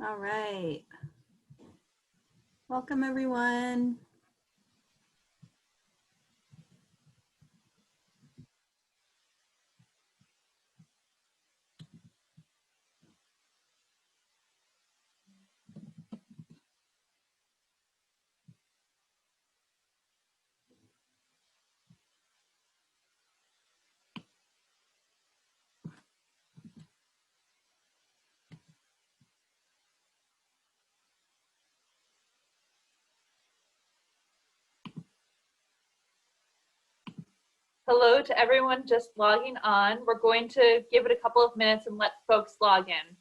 All right. Welcome, everyone. Hello to everyone just logging on. We're going to give it a couple of minutes and let folks log in.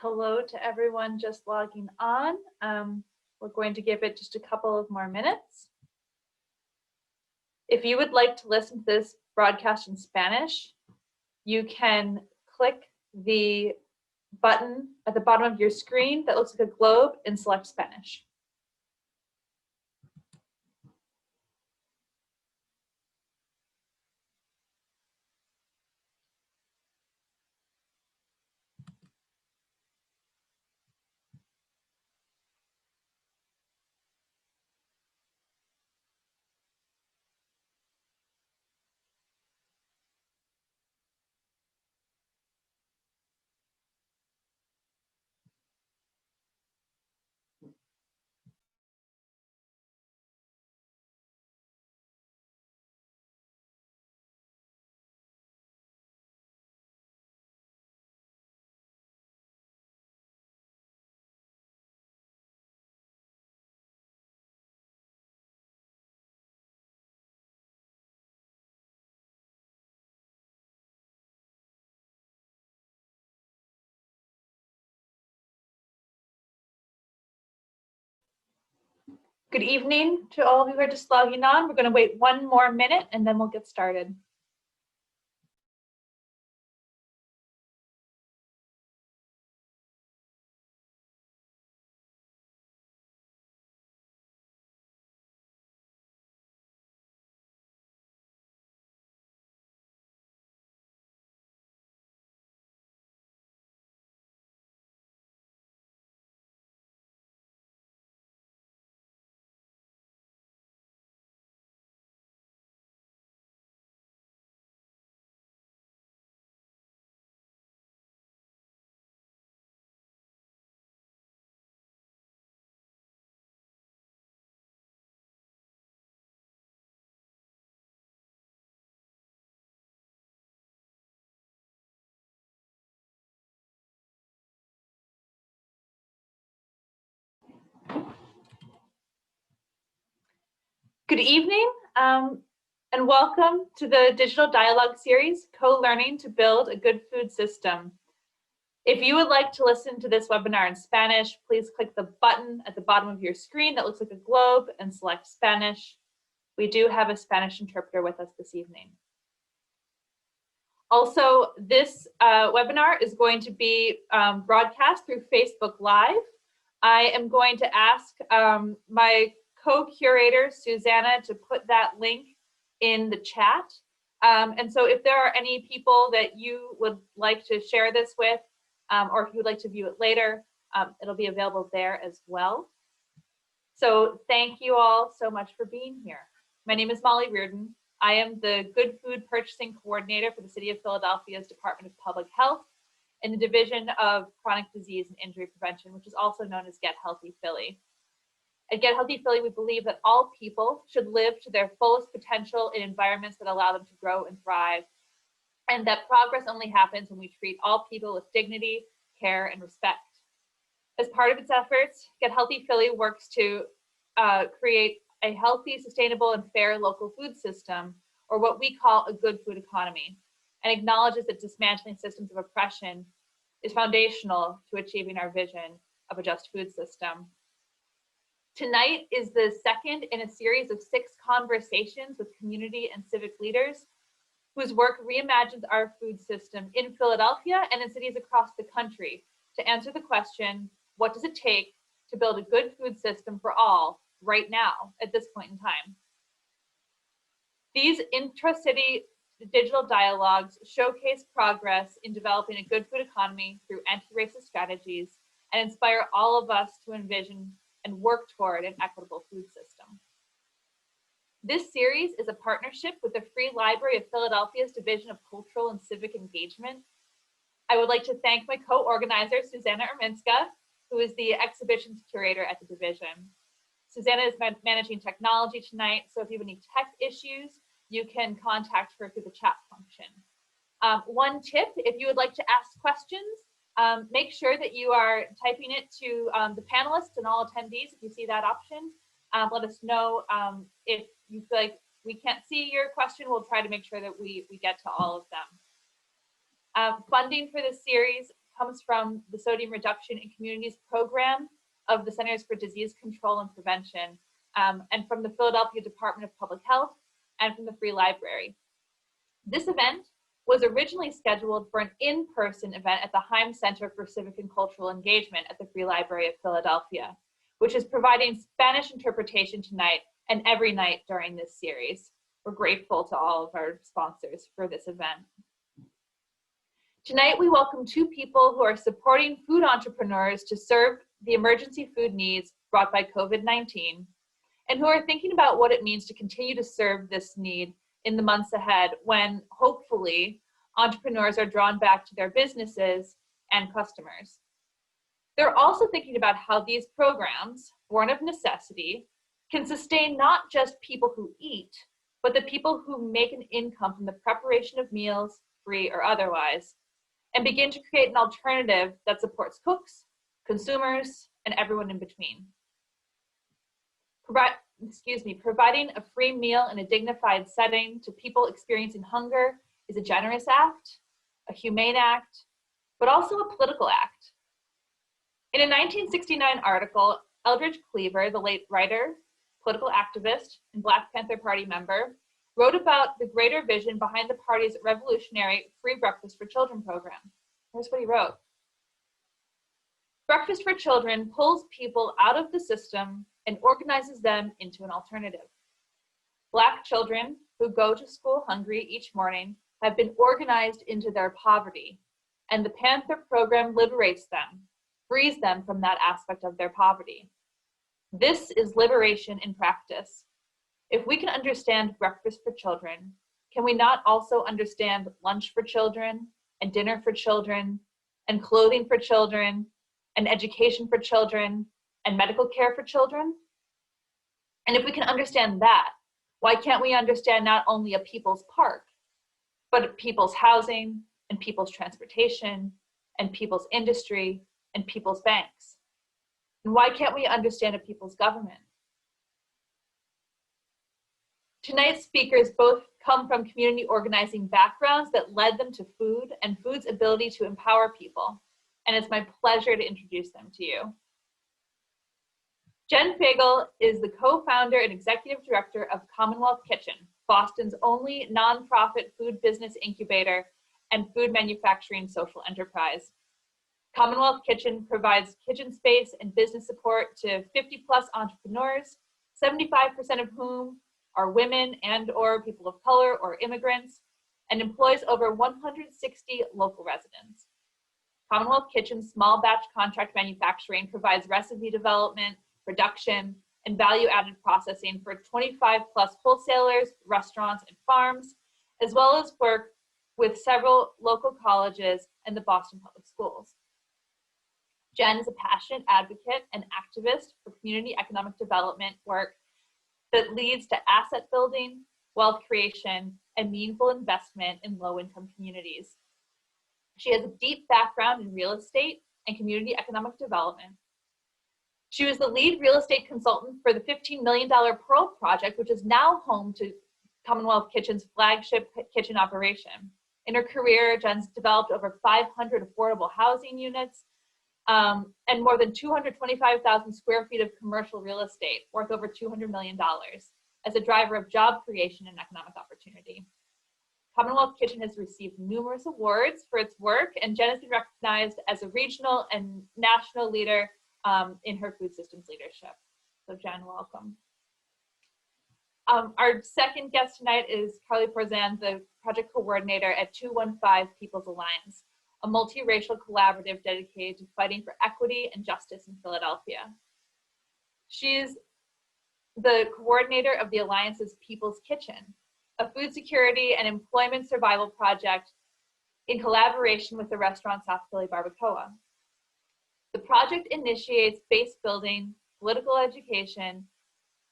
Hello to everyone just logging on. We're going to give it just a couple of more minutes. If you would like to listen to this broadcast in Spanish, you can click the button at the bottom of your screen that looks like a globe and select Spanish. Good evening to all of you who are just logging on. We're going to wait one more minute and then we'll get started. Good evening, and welcome to the Digital Dialogue Series, Co-Learning to Build a Good Food System. If you would like to listen to this webinar in Spanish, please click the button at the bottom of your screen that looks like a globe and select Spanish. We do have a Spanish interpreter with us this evening. Also, this webinar is going to be broadcast through Facebook Live. I am going to ask my co-curator, Susanna, to put that link in the chat. And so if there are any people that you would like to share this with, or if you would like to view it later, it'll be available there as well. So thank you all so much for being here. My name is Molly Reardon. I am the Good Food Purchasing Coordinator for the City of Philadelphia's Department of Public Health in the Division of Chronic Disease and Injury Prevention, which is also known as Get Healthy Philly. At Get Healthy Philly, we believe that all people should live to their fullest potential in environments that allow them to grow and thrive, and that progress only happens when we treat all people with dignity, care, and respect. As part of its efforts, Get Healthy Philly works to create a healthy, sustainable, and fair local food system, or what we call a good food economy, and acknowledges that dismantling systems of oppression is foundational to achieving our vision of a just food system. Tonight is the second in a series of 6 conversations with community and civic leaders whose work reimagines our food system in Philadelphia and in cities across the country to answer the question, what does it take to build a good food system for all right now at this point in time? These intra-city digital dialogues showcase progress in developing a good food economy through anti-racist strategies and inspire all of us to envision and work toward an equitable food system. This series is a partnership with the Free Library of Philadelphia's Division of Cultural and Civic Engagement. I would like to thank my co-organizer, Susanna Erminska, who is the exhibitions curator at the division. Susanna is managing technology tonight, so if you have any tech issues, you can contact her through the chat function. One tip, if you would like to ask questions, make sure that you are typing it to the panelists and all attendees if you see that option. Let us know if you feel like we can't see your question. We'll try to make sure that we get to all of them. Funding for this series comes from the Sodium Reduction in Communities program of the Centers for Disease Control and Prevention, and from the Philadelphia Department of Public Health and from the Free Library. This event was originally scheduled for an in-person event at the Heim Center for Civic and Cultural Engagement at the Free Library of Philadelphia, which is providing Spanish interpretation tonight and every night during this series. We're grateful to all of our sponsors for this event. Tonight, we welcome 2 people who are supporting food entrepreneurs to serve the emergency food needs brought by COVID-19, and who are thinking about what it means to continue to serve this need in the months ahead when, hopefully, entrepreneurs are drawn back to their businesses and customers. They're also thinking about how these programs, born of necessity, can sustain not just people who eat, but the people who make an income from the preparation of meals, free or otherwise, and begin to create an alternative that supports cooks, consumers, and everyone in between. Providing a free meal in a dignified setting to people experiencing hunger is a generous act, a humane act, but also a political act. In a 1969 article, Eldridge Cleaver, the late writer, political activist, and Black Panther Party member, wrote about the greater vision behind the party's revolutionary Free Breakfast for Children program. Here's what he wrote. Breakfast for Children pulls people out of the system and organizes them into an alternative. Black children who go to school hungry each morning have been organized into their poverty, and the Panther program liberates them, frees them from that aspect of their poverty. This is liberation in practice. If we can understand breakfast for children, can we not also understand lunch for children, and dinner for children, and clothing for children, and education for children, and medical care for children? And if we can understand that, why can't we understand not only a people's park, but people's housing, and people's transportation, and people's industry, and people's banks? And why can't we understand a people's government? Tonight's speakers both come from community organizing backgrounds that led them to food and food's ability to empower people. And it's my pleasure to introduce them to you. Jen Faigel is the co-founder and executive director of CommonWealth Kitchen, Boston's only nonprofit food business incubator and food manufacturing social enterprise. CommonWealth Kitchen provides kitchen space and business support to 50+ entrepreneurs, 75% of whom are women and/or people of color or immigrants, and employs over 160 local residents. CommonWealth Kitchen's small batch contract manufacturing provides recipe development, production, and value-added processing for 25+ wholesalers, restaurants, and farms, as well as work with several local colleges and the Boston Public Schools. Jen is a passionate advocate and activist for community economic development work that leads to asset building, wealth creation, and meaningful investment in low-income communities. She has a deep background in real estate and community economic development. She was the lead real estate consultant for the $15 million Pearl project, which is now home to CommonWealth Kitchen's flagship kitchen operation. In her career, Jen's developed over 500 affordable housing units, and more than 225,000 square feet of commercial real estate worth over $200 million as a driver of job creation and economic opportunity. CommonWealth Kitchen has received numerous awards for its work, and Jen has been recognized as a regional and national leader in her food systems leadership. So Jen, welcome. Our second guest tonight is Carly Pourzand, the project coordinator at 215 People's Alliance, a multiracial collaborative dedicated to fighting for equity and justice in Philadelphia. She's the coordinator of the Alliance's People's Kitchen, a food security and employment survival project in collaboration with the restaurant South Philly Barbacoa. The project initiates base building, political education,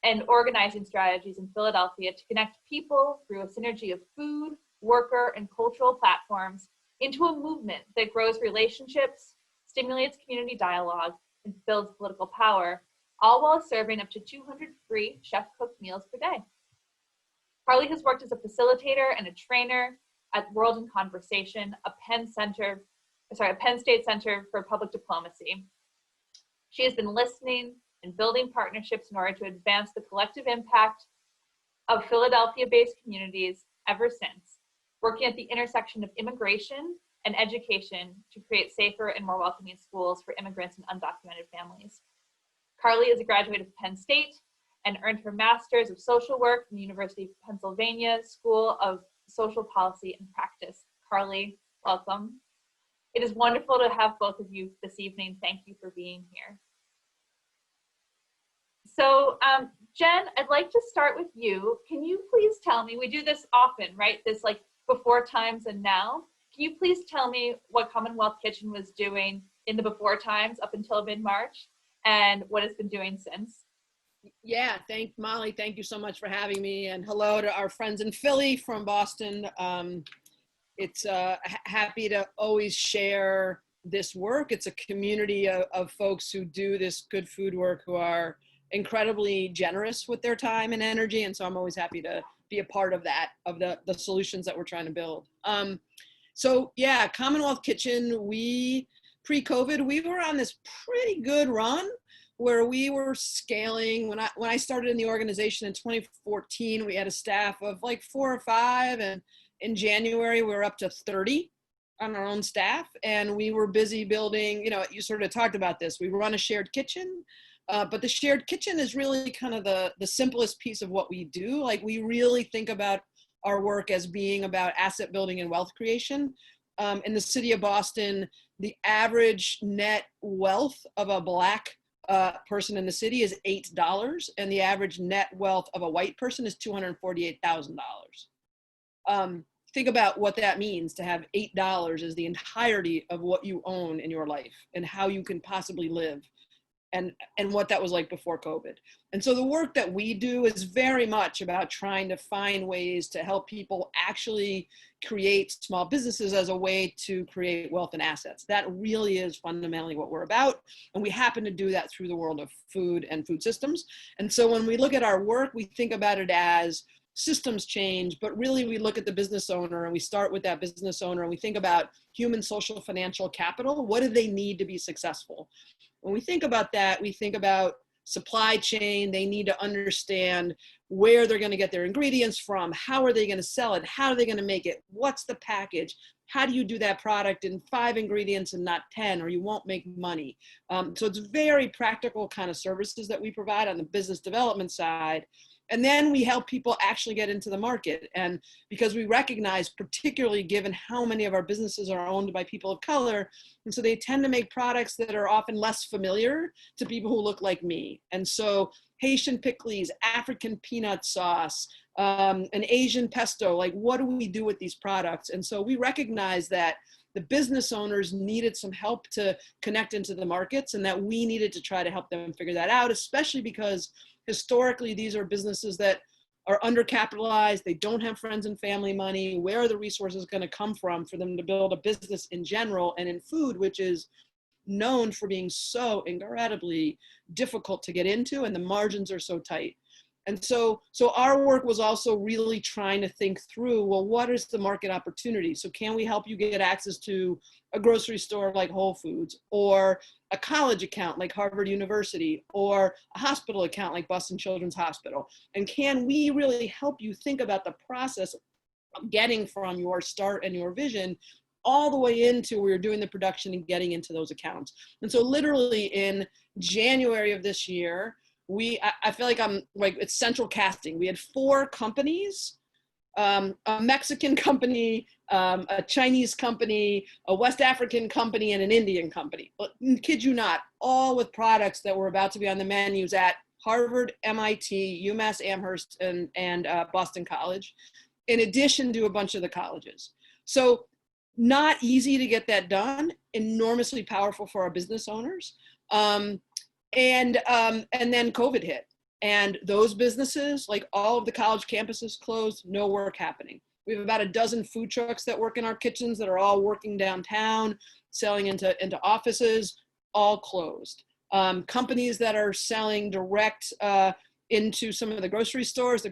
and organizing strategies in Philadelphia to connect people through a synergy of food, worker, and cultural platforms into a movement that grows relationships, stimulates community dialogue, and builds political power, all while serving up to 200 free chef-cooked meals per day. Carly has worked as a facilitator and a trainer at World in Conversation, a Penn State Center for Public Diplomacy. She has been listening and building partnerships in order to advance the collective impact of Philadelphia-based communities ever since, working at the intersection of immigration and education to create safer and more welcoming schools for immigrants and undocumented families. Carly is a graduate of Penn State and earned her Master's of Social Work from the University of Pennsylvania School of Social Policy and Practice. Carly, welcome. It is wonderful to have both of you this evening. Thank you for being here. So Jen, I'd like to start with you. Can you please tell me, we do this often, right? This like before times and now. Can you please tell me what CommonWealth Kitchen was doing in the before times up until mid-March and what it's been doing since? Yeah, Molly, thank you so much for having me, and hello to our friends in Philly from Boston. It's happy to always share this work. It's a community of folks who do this good food work, who are incredibly generous with their time and energy, and so I'm always happy to be a part of that, of the solutions that we're trying to build. So yeah, CommonWealth Kitchen, pre-COVID, we were on this pretty good run where we were scaling. When I started in the organization in 2014, we had a staff of like 4 or 5, and in January we were up to 30 on our own staff, and we were busy building, you sort of talked about this, we run a shared kitchen, but the shared kitchen is really kind of the simplest piece of what we do. Like, we really think about our work as being about asset building and wealth creation. In the city of Boston, the average net wealth of a Black person in the city is $8, and the average net wealth of a white person is $248,000. Think about what that means to have $8 as the entirety of what you own in your life, and how you can possibly live, and what that was like before COVID. And so the work that we do is very much about trying to find ways to help people actually create small businesses as a way to create wealth and assets. That really is fundamentally what we're about. And we happen to do that through the world of food and food systems. And so when we look at our work, we think about it as systems change, but really we look at the business owner and we start with that business owner and we think about human, social, financial capital. What do they need to be successful? When we think about that, we think about supply chain. They need to understand where they're going to get their ingredients from, how are they going to sell it, how are they going to make it, what's the package, how do you do that product in 5 ingredients and not 10, or you won't make money. So it's very practical kind of services that we provide on the business development side. And then we help people actually get into the market. And because we recognize, particularly given how many of our businesses are owned by people of color, and so they tend to make products that are often less familiar to people who look like me. And so Haitian pickles, African peanut sauce, an Asian pesto, like what do we do with these products? And so we recognize that the business owners needed some help to connect into the markets, and that we needed to try to help them figure that out, especially because historically these are businesses that are undercapitalized. They don't have friends and family money. Where are the resources going to come from for them to build a business in general and in food, which is known for being so incredibly difficult to get into, and the margins are so tight. And so our work was also really trying to think through, well, what is the market opportunity? So can we help you get access to a grocery store like Whole Foods, or a college account like Harvard University, or a hospital account like Boston Children's Hospital? And can we really help you think about the process of getting from your start and your vision all the way into where you're doing the production and getting into those accounts? And so literally in January of this year, I feel like I'm like, it's central casting. We had 4 companies, a Mexican company, a Chinese company, a West African company, and an Indian company. But kid you not, all with products that were about to be on the menus at Harvard, MIT, UMass Amherst, and Boston College, in addition to a bunch of the colleges. So not easy to get that done, enormously powerful for our business owners. And then COVID hit, and those businesses, like all of the college campuses, closed, no work happening. We have about a dozen food trucks that work in our kitchens that are all working downtown, selling into offices, all closed. Companies that are selling direct into some of the grocery stores,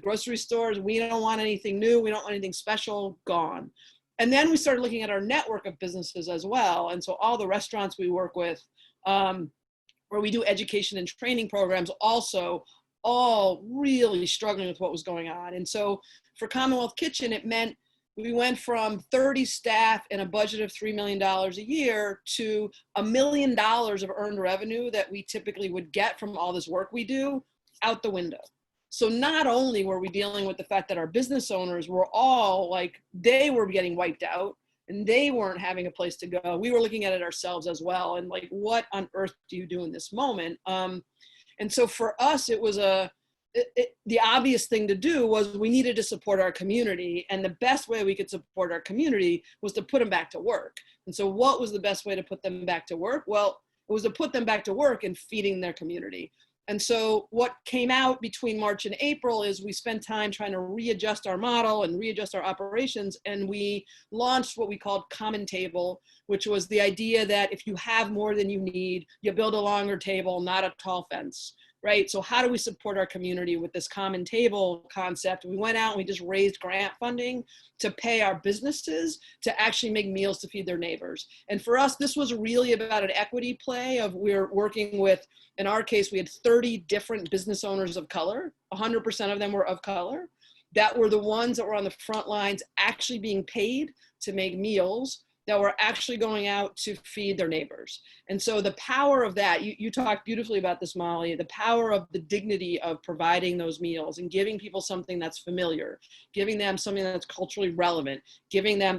we don't want anything new, we don't want anything special, gone. And then we started looking at our network of businesses as well. And so all the restaurants we work with, where we do education and training programs, also all really struggling with what was going on. And so for CommonWealth Kitchen, it meant we went from 30 staff and a budget of $3 million a year to $1 million of earned revenue that we typically would get from all this work we do out the window. So not only were we dealing with the fact that our business owners were all like, they were getting wiped out, and they weren't having a place to go, we were looking at it ourselves as well. And like, what on earth do you do in this moment? And so for us, it was the obvious thing to do was we needed to support our community. And the best way we could support our community was to put them back to work. And so what was the best way to put them back to work? Well, it was to put them back to work and feeding their community. And so what came out between March and April is we spent time trying to readjust our model and readjust our operations. And we launched what we called Common Table, which was the idea that if you have more than you need, you build a longer table, not a tall fence, right? So how do we support our community with this Common Table concept? We went out and we just raised grant funding to pay our businesses to actually make meals to feed their neighbors. And for us, this was really about an equity play of we're working with, in our case, we had 30 different business owners of color. 100% of them were of color. That were the ones that were on the front lines actually being paid to make meals that were actually going out to feed their neighbors. And so the power of that, you talked beautifully about this, Molly, the power of the dignity of providing those meals and giving people something that's familiar, giving them something that's culturally relevant,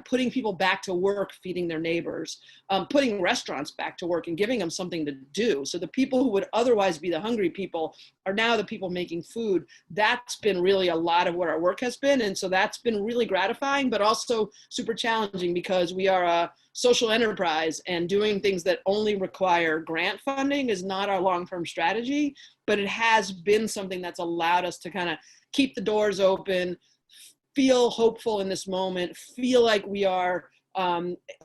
putting people back to work, feeding their neighbors, putting restaurants back to work and giving them something to do. So the people who would otherwise be the hungry people are now the people making food. That's been really a lot of what our work has been. And so that's been really gratifying, but also super challenging because we are a social enterprise, and doing things that only require grant funding is not our long-term strategy, but it has been something that's allowed us to kind of keep the doors open, feel hopeful in this moment, feel like we are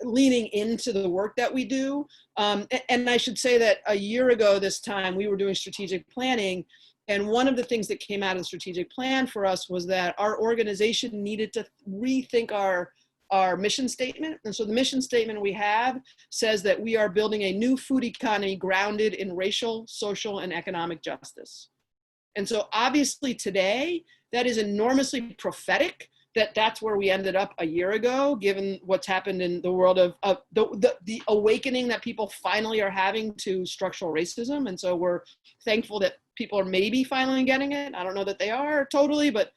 leaning into the work that we do. And I should say that a year ago this time, we were doing strategic planning, And one of the things that came out of the strategic plan for us was that our organization needed to rethink our mission statement. And so the mission statement we have says that we are building a new food economy grounded in racial, social, and economic justice. And so obviously today, that is enormously prophetic, that's where we ended up a year ago, given what's happened in the world of the awakening that people finally are having to structural racism. And so we're thankful that people are maybe finally getting it. I don't know that they are totally, but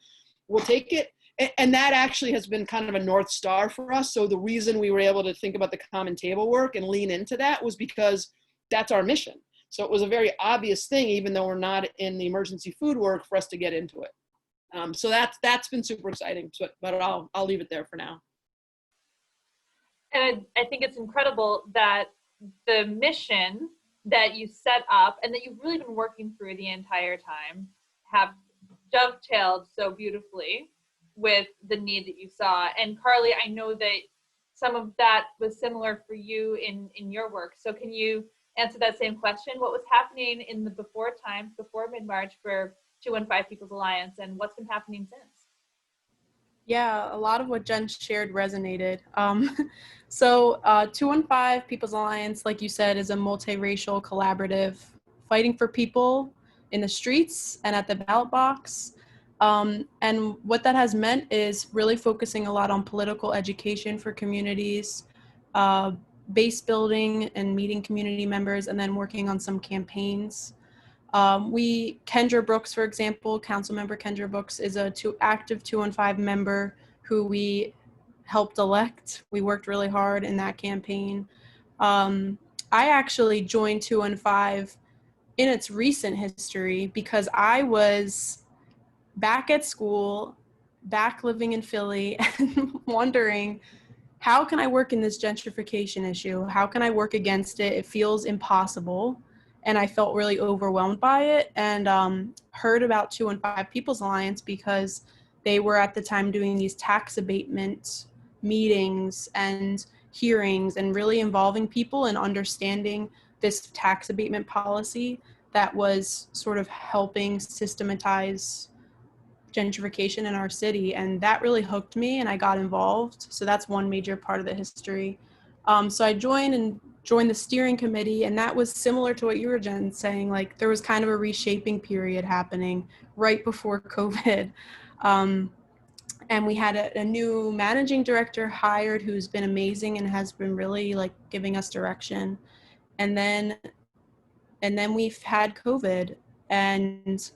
we'll take it. And that actually has been kind of a North Star for us. So the reason we were able to think about the common table work and lean into that was because that's our mission. So it was a very obvious thing, even though we're not in the emergency food work, for us to get into it. So that's been super exciting, but I'll leave it there for now. And I think it's incredible that the mission that you set up and that you've really been working through the entire time have dovetailed so beautifully with the need that you saw. And Carly, I know that some of that was similar for you in your work. So can you answer that same question? What was happening in the before times, before mid-March, for 215 People's Alliance, and what's been happening since? Yeah, a lot of what Jen shared resonated. So 215 People's Alliance, like you said, is a multiracial collaborative fighting for people in the streets and at the ballot box. And what that has meant is really focusing a lot on political education for communities, base building and meeting community members, and then working on some campaigns. Kendra Brooks, for example, Councilmember Kendra Brooks is a active 215 member who we helped elect. We worked really hard in that campaign. I actually joined 215 in its recent history because I was back at school, back living in Philly, and wondering, how can I work in this gentrification issue? How can I work against it? It feels impossible. And I felt really overwhelmed by it, and heard about 215 People's Alliance because they were at the time doing these tax abatement meetings and hearings and really involving people and understanding this tax abatement policy that was sort of helping systematize gentrification in our city. And that really hooked me and I got involved. So that's one major part of the history. So I joined the steering committee, and that was similar to what you were, Jen, saying. Like, there was kind of a reshaping period happening right before COVID. And we had a new managing director hired who's been amazing and has been really like giving us direction. And then we've had COVID, and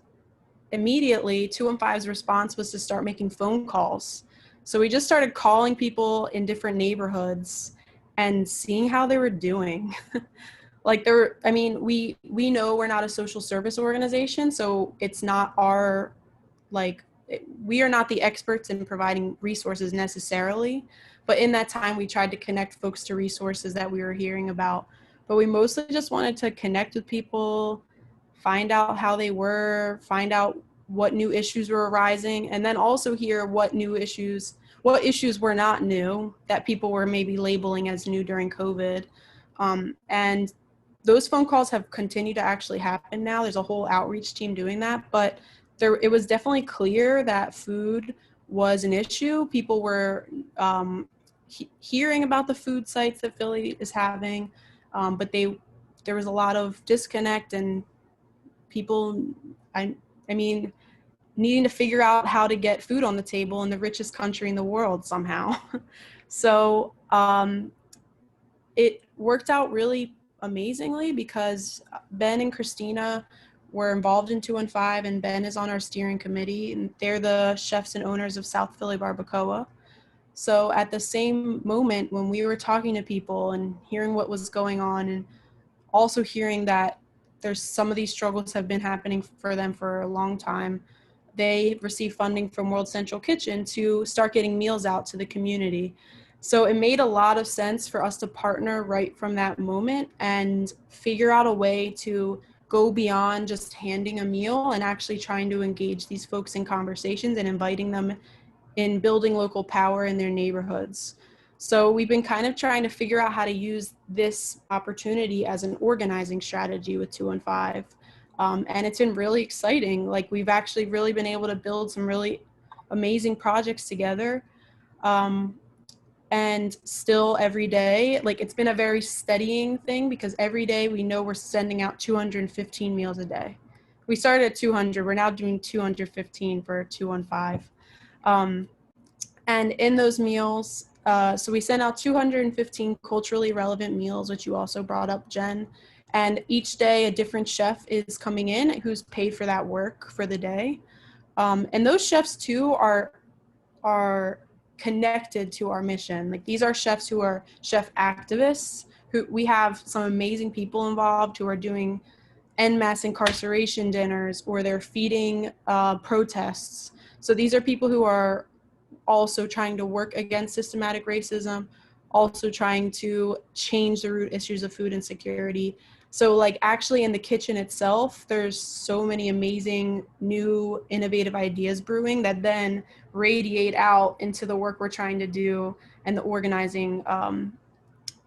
immediately 215's response was to start making phone calls. So we just started calling people in different neighborhoods and seeing how they were doing. Like, we know we're not a social service organization, so it's not we are not the experts in providing resources necessarily, but in that time we tried to connect folks to resources that we were hearing about. But we mostly just wanted to connect with people, find out how they were, find out what new issues were arising, and then also hear what issues were not new that people were maybe labeling as new during COVID. And those phone calls have continued to actually happen now. There's a whole outreach team doing that, but it was definitely clear that food was an issue. People were hearing about the food sites that Philly is having, but there was a lot of disconnect and people, needing to figure out how to get food on the table in the richest country in the world somehow. So it worked out really amazingly because Ben and Christina were involved in 215, and Ben is on our steering committee, and they're the chefs and owners of South Philly Barbacoa. So at the same moment when we were talking to people and hearing what was going on, and also hearing that there's some of these struggles have been happening for them for a long time, they received funding from World Central Kitchen to start getting meals out to the community. So it made a lot of sense for us to partner right from that moment and figure out a way to go beyond just handing a meal and actually trying to engage these folks in conversations and inviting them in building local power in their neighborhoods. So we've been kind of trying to figure out how to use this opportunity as an organizing strategy with 215. And it's been really exciting. Like, we've actually really been able to build some really amazing projects together. And still every day, like, it's been a very steadying thing, because every day we know we're sending out 215 meals a day. We started at 200, we're now doing 215 for 215. And in those meals, so we send out 215 culturally relevant meals, which you also brought up, Jen. And each day a different chef is coming in who's paid for that work for the day. And those chefs too are connected to our mission. Like, these are chefs who are chef activists. Who we have some amazing people involved who are doing en masse incarceration dinners, or they're feeding protests. So these are people who are also trying to work against systematic racism, also trying to change the root issues of food insecurity. So, like, actually in the kitchen itself, there's so many amazing new innovative ideas brewing that then radiate out into the work we're trying to do and the organizing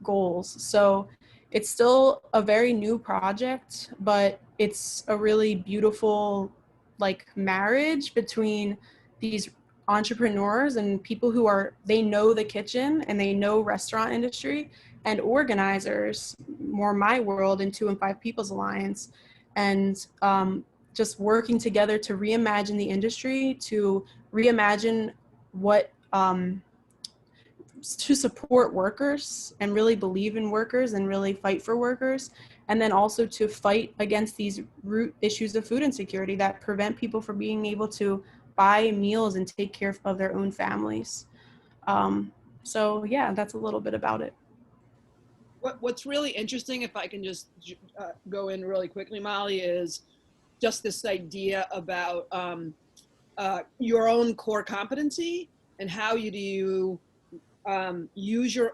goals. So it's still a very new project, but it's a really beautiful, like, marriage between these entrepreneurs and people who they know the kitchen and they know restaurant industry, and organizers, more my world in 2 and 5 People's Alliance, and just working together to reimagine the industry, to reimagine what to support workers and really believe in workers and really fight for workers, and then also to fight against these root issues of food insecurity that prevent people from being able to buy meals and take care of their own families. So yeah, that's a little bit about it. What's really interesting, if I can just go in really quickly, Molly, is just this idea about your own core competency and how do you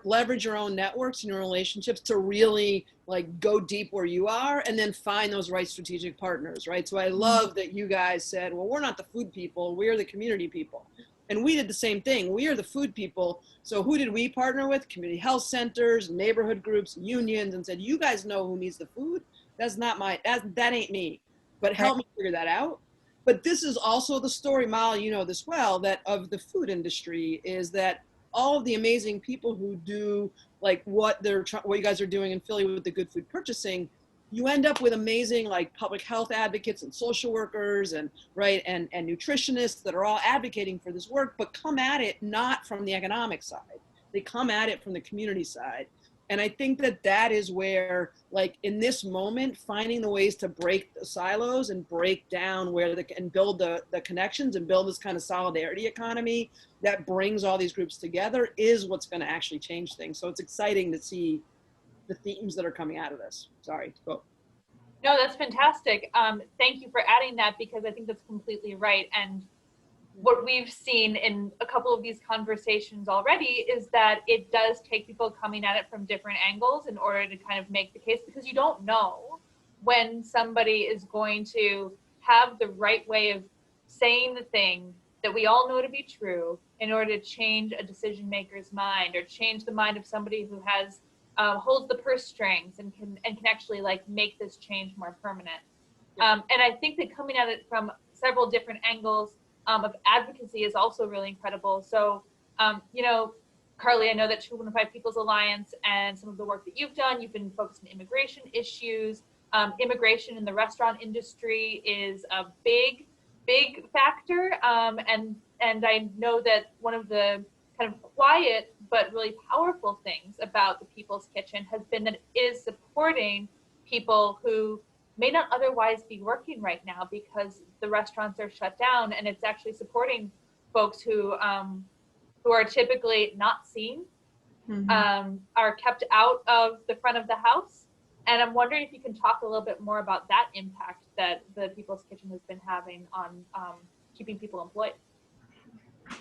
leverage your own networks and your relationships to really, like, go deep where you are, and then find those right strategic partners, right? So I love that you guys said, well, we're not the food people, we're the community people. And we did the same thing. We are the food people. So who did we partner with? Community health centers, neighborhood groups, unions, and said, you guys know who needs the food. That's not that ain't me, but help me figure that out. But this is also the story, Molly, you know this well, that of the food industry, is that all of the amazing people who do, like, what you guys are doing in Philly with the good food purchasing, you end up with amazing, like, public health advocates and social workers and nutritionists that are all advocating for this work, but come at it not from the economic side. They come at it from the community side. And I think that is where, like, in this moment, finding the ways to break the silos and break down and build the connections and build this kind of solidarity economy that brings all these groups together is what's going to actually change things. So it's exciting to see the themes that are coming out of this. Sorry, go. No, that's fantastic. Thank you for adding that, because I think that's completely right. And what we've seen in a couple of these conversations already is that it does take people coming at it from different angles in order to kind of make the case, because you don't know when somebody is going to have the right way of saying the thing that we all know to be true in order to change a decision maker's mind, or change the mind of somebody who has holds the purse strings and can actually, like, make this change more permanent. And I think that coming at it from several different angles of advocacy is also really incredible. So, you know, Carly, I know that 2 and 5 People's Alliance and some of the work that you've done, you've been focused on immigration issues. Immigration in the restaurant industry is a big factor. And I know that one of the kind of quiet but really powerful things about the People's Kitchen has been that it is supporting people who may not otherwise be working right now because the restaurants are shut down, and it's actually supporting folks who are typically not seen, are kept out of the front of the house. And I'm wondering if you can talk a little bit more about that impact that the People's Kitchen has been having on keeping people employed.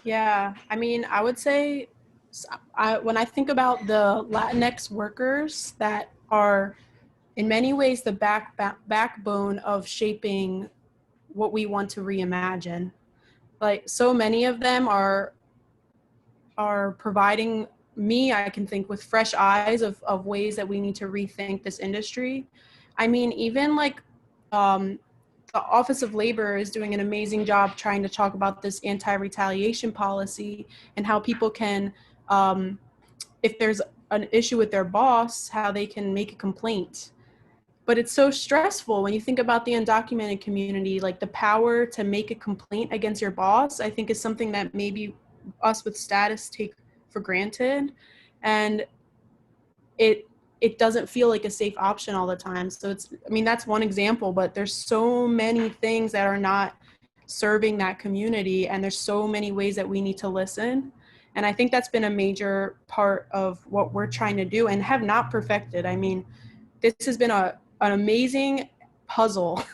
Yeah, I mean, I would say, when I think about the Latinx workers that are in many ways the backbone of shaping what we want to reimagine, like, so many of them are providing me, I can think, with fresh eyes of ways that we need to rethink this industry. I mean, even like the Office of Labor is doing an amazing job trying to talk about this anti-retaliation policy and how people can, if there's an issue with their boss, how they can make a complaint. But it's so stressful when you think about the undocumented community, like the power to make a complaint against your boss, I think is something that maybe us with status take for granted. And it doesn't feel like a safe option all the time. So that's one example, but there's so many things that are not serving that community, and there's so many ways that we need to listen. And I think that's been a major part of what we're trying to do and have not perfected. I mean, this has been an amazing puzzle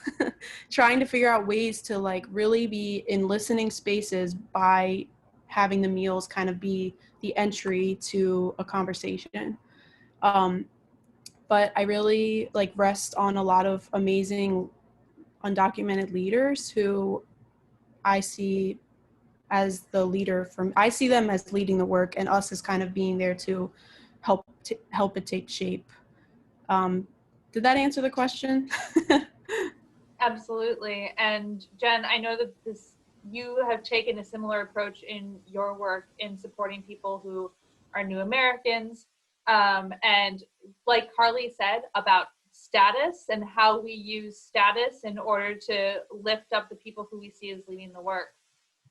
trying to figure out ways to like really be in listening spaces by having the meals kind of be the entry to a conversation. But I really like rest on a lot of amazing undocumented leaders who I see as the leader I see them as leading the work and us as kind of being there to help it take shape. Did that answer the question? Absolutely. And Jen, I know that you have taken a similar approach in your work in supporting people who are new Americans. And like Carly said about status and how we use status in order to lift up the people who we see as leading the work.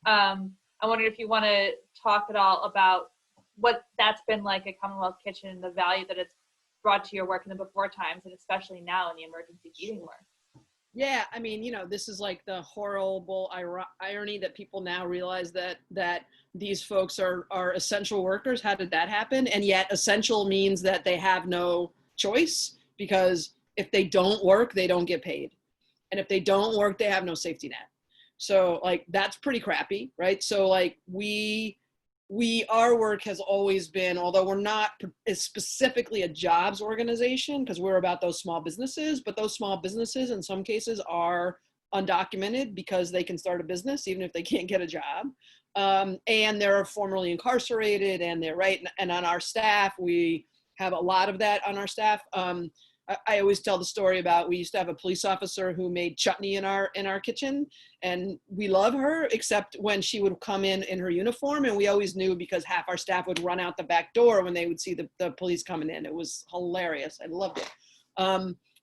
I wondered if you want to talk at all about what that's been like at Commonwealth Kitchen and the value that it's brought to your work in the before times, and especially now in the emergency feeding work. Yeah, I mean, this is like the horrible irony that people now realize that these folks are essential workers. How did that happen? And yet essential means that they have no choice, because if they don't work, they don't get paid. And if they don't work, they have no safety net. So like, that's pretty crappy, right? So like our work has always been, although we're not specifically a jobs organization, because we're about those small businesses, but those small businesses in some cases are undocumented because they can start a business even if they can't get a job. And they're formerly incarcerated, and they're right. And on our staff, we have a lot of that on our staff. I always tell the story about, we used to have a police officer who made chutney in our kitchen, and we love her, except when she would come in her uniform, and we always knew because half our staff would run out the back door when they would see the police coming in. It was hilarious. I loved it.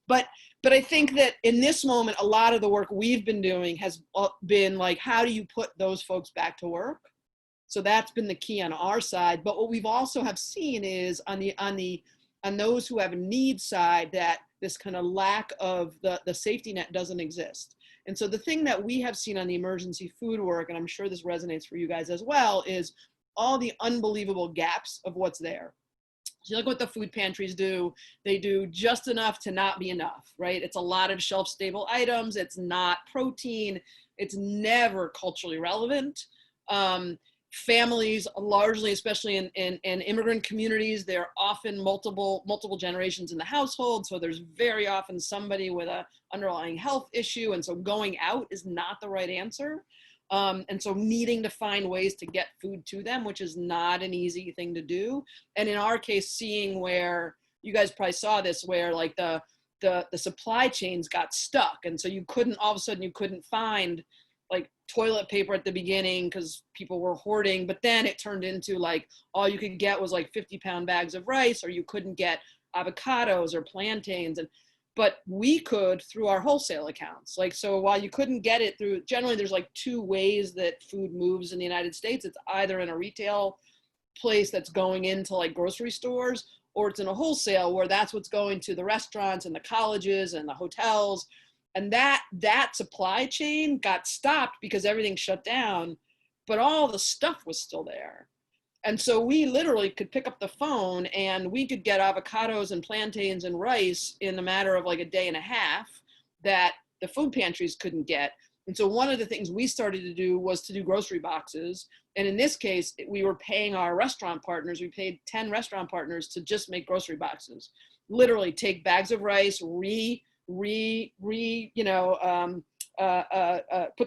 But I think that in this moment, a lot of the work we've been doing has been like, how do you put those folks back to work? So that's been the key on our side. But what we've also have seen is on those who have a need side, that this kind of lack of the safety net doesn't exist. And so the thing that we have seen on the emergency food work, and I'm sure this resonates for you guys as well, is all the unbelievable gaps of what's there. So you look what the food pantries do. They do just enough to not be enough, right? It's a lot of shelf stable items. It's not protein. It's never culturally relevant. Families, largely, especially in immigrant communities, there are often multiple generations in the household. So there's very often somebody with an underlying health issue. And so going out is not the right answer. And so needing to find ways to get food to them, which is not an easy thing to do. And in our case, seeing where, you guys probably saw this, where like the supply chains got stuck. And so all of a sudden you couldn't find like toilet paper at the beginning because people were hoarding, but then it turned into like, all you could get was like 50-pound bags of rice, or you couldn't get avocados or plantains. But we could through our wholesale accounts. Like, so while you couldn't get it through, generally there's like two ways that food moves in the United States. It's either in a retail place that's going into like grocery stores, or it's in a wholesale where that's what's going to the restaurants and the colleges and the hotels. And that supply chain got stopped because everything shut down, but all the stuff was still there. And so we literally could pick up the phone and we could get avocados and plantains and rice in a matter of like a day and a half that the food pantries couldn't get. And so one of the things we started to do was to do grocery boxes. And in this case, we were paying our restaurant partners. We paid 10 restaurant partners to just make grocery boxes. Literally take bags of rice, put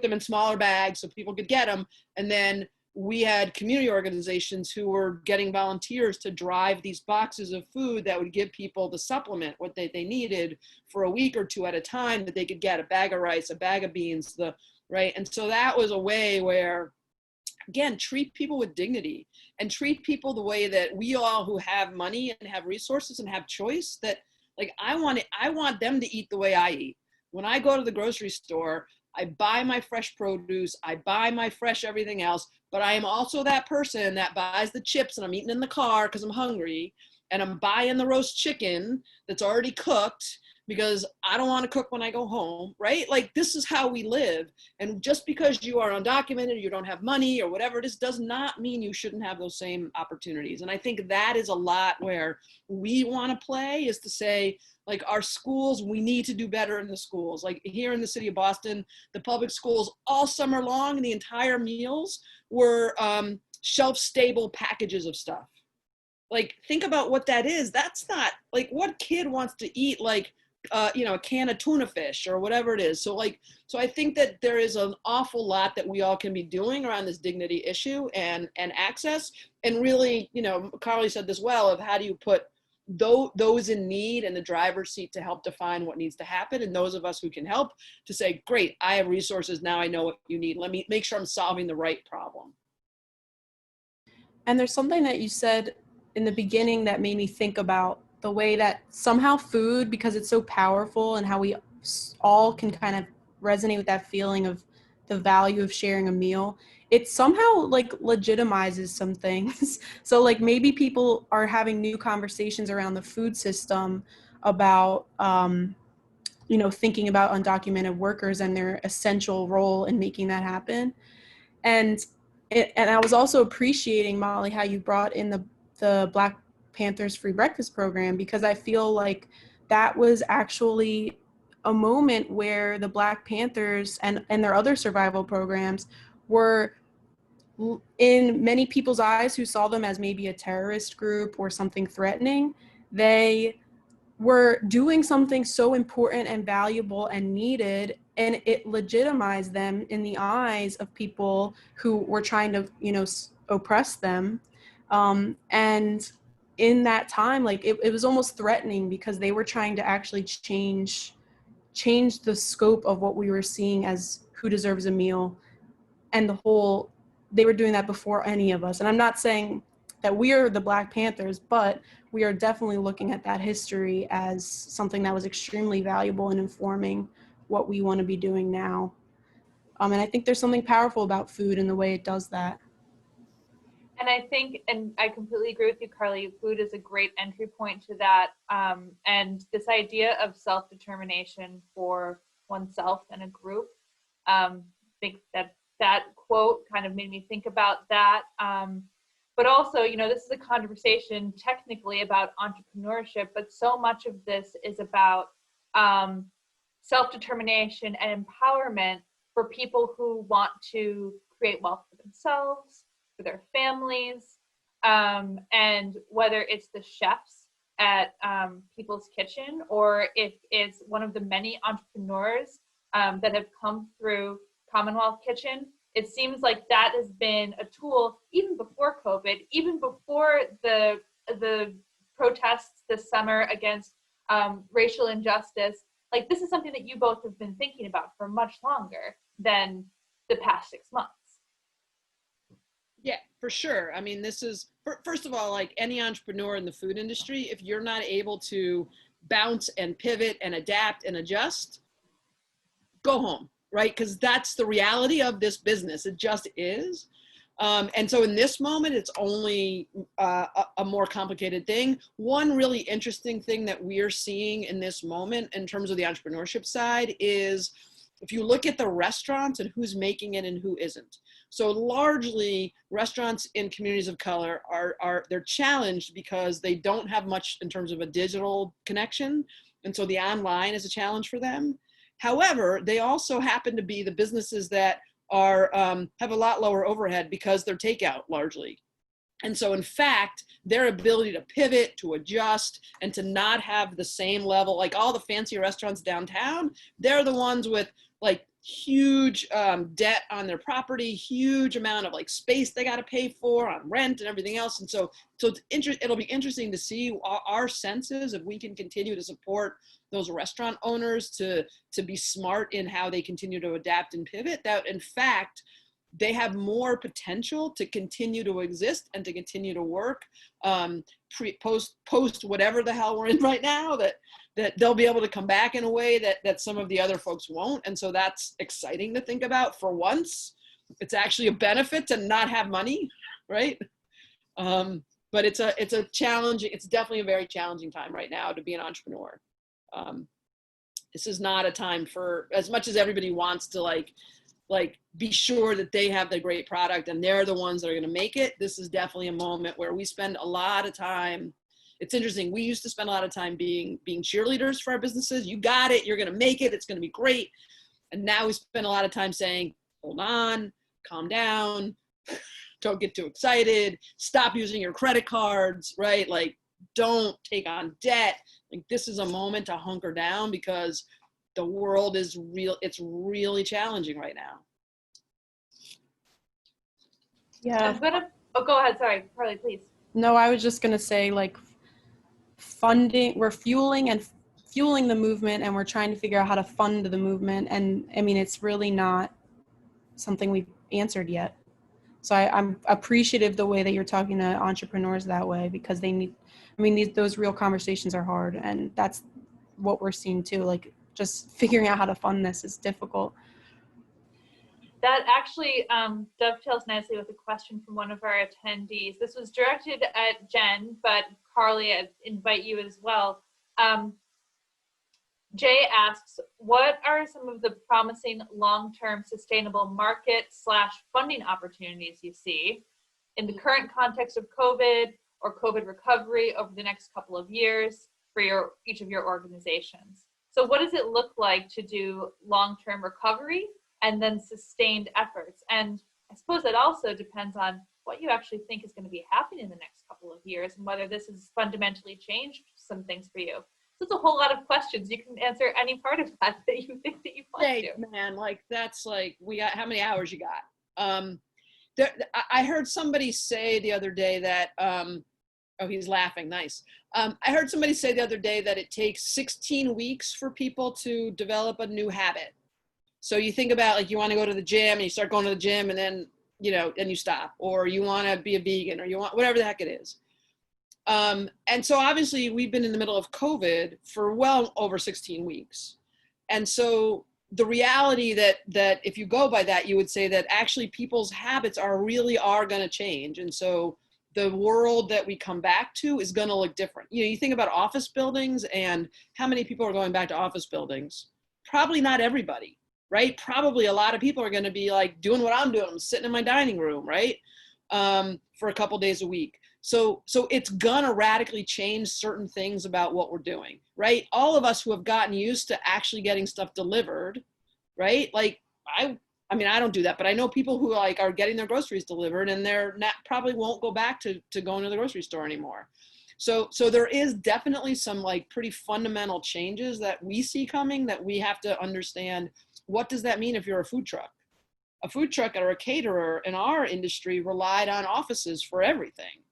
them in smaller bags so people could get them, and then we had community organizations who were getting volunteers to drive these boxes of food that would give people the supplement, what they needed for a week or two at a time, that they could get a bag of rice, a bag of beans, right? And so that was a way where, again, treat people with dignity and treat people the way that we all who have money and have resources and have choice, that like, I want them to eat the way I eat. When I go to the grocery store, I buy my fresh produce, I buy my fresh everything else, but I am also that person that buys the chips and I'm eating in the car because I'm hungry, and I'm buying the roast chicken that's already cooked because I don't want to cook when I go home, right? Like, this is how we live. And just because you are undocumented, you don't have money or whatever it is, does not mean you shouldn't have those same opportunities. And I think that is a lot where we want to play, is to say, like, our schools, we need to do better in the schools. Like here in the city of Boston, the public schools all summer long, the entire meals were shelf-stable packages of stuff. Like, think about what that is. That's not, like, what kid wants to eat, like, a can of tuna fish or whatever it is. So I think that there is an awful lot that we all can be doing around this dignity issue and access. And really, Carly said this well, of how do you put those in need in the driver's seat to help define what needs to happen, and those of us who can help to say, great, I have resources, now I know what you need, let me make sure I'm solving the right problem. And there's something that you said in the beginning that made me think about the way that somehow food, because it's so powerful, and how we all can kind of resonate with that feeling of the value of sharing a meal, it somehow like legitimizes some things. So like maybe people are having new conversations around the food system about, thinking about undocumented workers and their essential role in making that happen. And I was also appreciating, Molly, how you brought in the Black Panthers free breakfast program, because I feel like that was actually a moment where the Black Panthers and their other survival programs were, in many people's eyes who saw them as maybe a terrorist group or something threatening, they were doing something so important and valuable and needed, and it legitimized them in the eyes of people who were trying to, oppress them. And in that time, like it was almost threatening, because they were trying to actually change the scope of what we were seeing as who deserves a meal, and they were doing that before any of us. And I'm not saying that we are the Black Panthers, but we are definitely looking at that history as something that was extremely valuable in informing what we want to be doing now. And I think there's something powerful about food and the way it does that. And I think, and I completely agree with you, Carly, food is a great entry point to that. And this idea of self-determination for oneself and a group, I think that quote kind of made me think about that. But also, this is a conversation technically about entrepreneurship, but so much of this is about self-determination and empowerment for people who want to create wealth for themselves, for their families, and whether it's the chefs at People's Kitchen, or if it's one of the many entrepreneurs that have come through CommonWealth Kitchen. It seems like that has been a tool even before COVID, even before the protests this summer against racial injustice. Like, this is something that you both have been thinking about for much longer than the past 6 months. Yeah, for sure. I mean, this is, first of all, like any entrepreneur in the food industry, if you're not able to bounce and pivot and adapt and adjust, go home, right? Because that's the reality of this business. It just is. And so in this moment, it's only a more complicated thing. One really interesting thing that we're seeing in this moment in terms of the entrepreneurship side is, if you look at the restaurants and who's making it and who isn't. So largely restaurants in communities of color they're challenged because they don't have much in terms of a digital connection. And so the online is a challenge for them. However, they also happen to be the businesses that have a lot lower overhead because they're takeout largely. And so in fact, their ability to pivot, to adjust, and to not have the same level, like all the fancy restaurants downtown, they're the ones with like huge debt on their property, huge amount of like space they got to pay for on rent and everything else. And so it'll be interesting to see our senses if we can continue to support those restaurant owners to be smart in how they continue to adapt and pivot, that in fact, they have more potential to continue to exist and to continue to work post whatever the hell we're in right now, that they'll be able to come back in a way that some of the other folks won't. And so that's exciting to think about. For once, it's actually a benefit to not have money, right? But it's a challenging, it's definitely a very challenging time right now to be an entrepreneur. This is not a time for, as much as everybody wants to like be sure that they have the great product and they're the ones that are going to make it. This is definitely a moment where we spend a lot of time. It's interesting. We used to spend a lot of time being cheerleaders for our businesses. You got it. You're going to make it. It's going to be great. And now we spend a lot of time saying, hold on, calm down, don't get too excited, stop using your credit cards, right? Like, don't take on debt. Like, this is a moment to hunker down because the world is real. It's really challenging right now. Yeah. Go ahead. Sorry, Carly, please. No, I was just going to say, like, funding, we're fueling the movement, and we're trying to figure out how to fund the movement. And I mean, it's really not something we've answered yet. So I'm appreciative the way that you're talking to entrepreneurs that way, because they need, I mean, those real conversations are hard, and that's what we're seeing too. Like, just figuring out how to fund this is difficult. That actually dovetails nicely with a question from one of our attendees. This was directed at Jen, but Carly, I invite you as well. Jay asks, what are some of the promising long-term sustainable market/funding opportunities you see in the current context of COVID or COVID recovery over the next couple of years for each of your organizations? So what does it look like to do long-term recovery and then sustained efforts? And I suppose it also depends on what you actually think is going to be happening in the next couple of years and whether this has fundamentally changed some things for you. So it's a whole lot of questions. You can answer any part of that you think that you want to. Man, like, that's like, we got, how many hours you got? I heard somebody say the other day that, oh, he's laughing, nice. I heard somebody say the other day that it takes 16 weeks for people to develop a new habit. So you think about, like, you want to go to the gym and you start going to the gym and then, you know, then you stop, or you want to be a vegan, or you want whatever the heck it is. And so obviously we've been in the middle of COVID for well over 16 weeks. And so the reality that if you go by that, you would say that actually people's habits are going to change. And so the world that we come back to is going to look different. You know, you think about office buildings and how many people are going back to office buildings. Probably not everybody, right? Probably a lot of people are going to be like doing what I'm doing. I'm sitting in my dining room, right? For a couple days a week. So it's gonna radically change certain things about what we're doing, right? All of us who have gotten used to actually getting stuff delivered, right? Like, I mean, I don't do that, but I know people who like are getting their groceries delivered, and they're not, probably won't go back to going to the grocery store anymore. So there is definitely some like pretty fundamental changes that we see coming, that we have to understand. What does that mean if you're a food truck? A food truck or a caterer in our industry relied on offices for everything.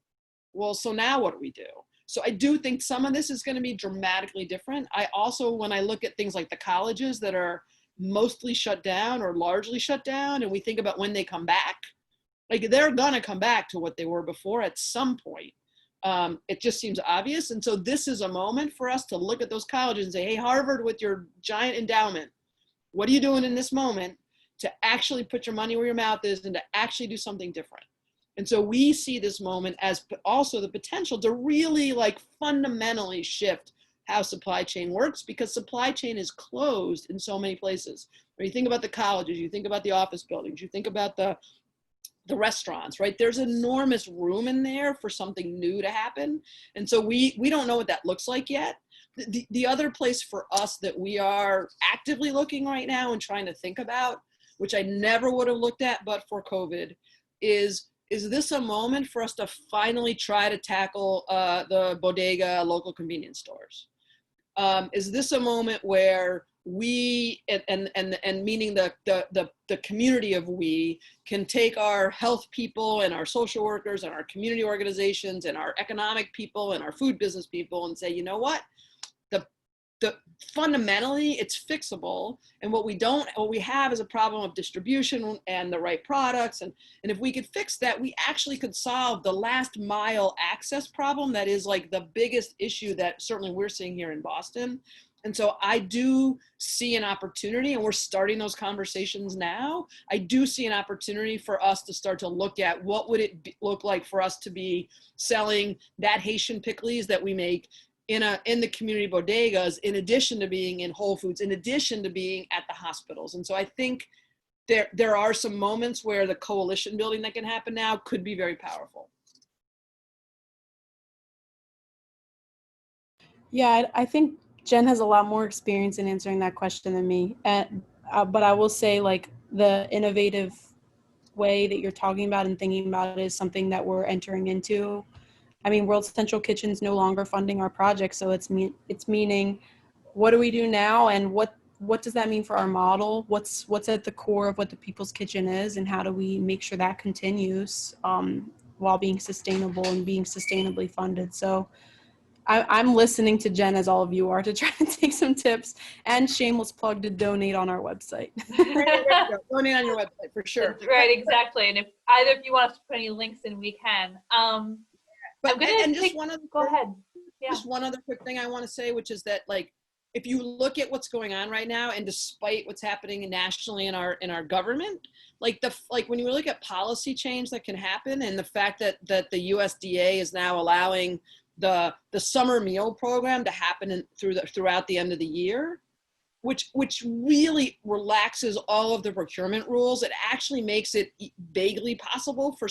Well, so now what do we do? So I do think some of this is going to be dramatically different. I also, when I look at things like the colleges that are mostly shut down or largely shut down, and we think about when they come back, like, they're going to come back to what they were before at some point. It just seems obvious. And so this is a moment for us to look at those colleges and say, hey, Harvard, with your giant endowment, what are you doing in this moment to actually put your money where your mouth is and to actually do something different? And so we see this moment as also the potential to really like fundamentally shift how supply chain works, because supply chain is closed in so many places. When you think about the colleges, you think about the office buildings, you think about the restaurants, right? There's enormous room in there for something new to happen. And so we don't know what that looks like yet. The other place for us that we are actively looking right now and trying to think about, which I never would have looked at but for COVID, is is this a moment for us to finally try to tackle the bodega local convenience stores? Is this a moment where we, and meaning the community of we, can take our health people and our social workers and our community organizations and our economic people and our food business people and say, you know what? Fundamentally it's fixable, and what we have is a problem of distribution and the right products, and if we could fix that, we actually could solve the last mile access problem that is like the biggest issue that certainly we're seeing here in Boston. And so I do see an opportunity, and we're starting those conversations now. I do see an opportunity for us to start to look at what would it look like for us to be selling that Haitian pickles that we make in the community bodegas, in addition to being in Whole Foods, in addition to being at the hospitals. And so I think there are some moments where the coalition building that can happen now could be very powerful. Yeah, I think Jen has a lot more experience in answering that question than me. But I will say, like, the innovative way that you're talking about and thinking about it is something that we're entering into. I mean, World Central Kitchen's no longer funding our project, so it's meaning, what do we do now, and what does that mean for our model? What's at the core of what the People's Kitchen is, and how do we make sure that continues while being sustainable and being sustainably funded? So I'm listening to Jen, as all of you are, to try to take some tips, and shameless plug to donate on our website. Donate on your website for sure. That's right, exactly. And if either of you want us to put any links in, we can. But Go ahead. Yeah. Just one other quick thing I want to say, which is that, like, if you look at what's going on right now, and despite what's happening nationally in our government, like when you look at policy change that can happen, and the fact that the USDA is now allowing the summer meal program to happen throughout the end of the year, which really relaxes all of the procurement rules. It actually makes it vaguely possible for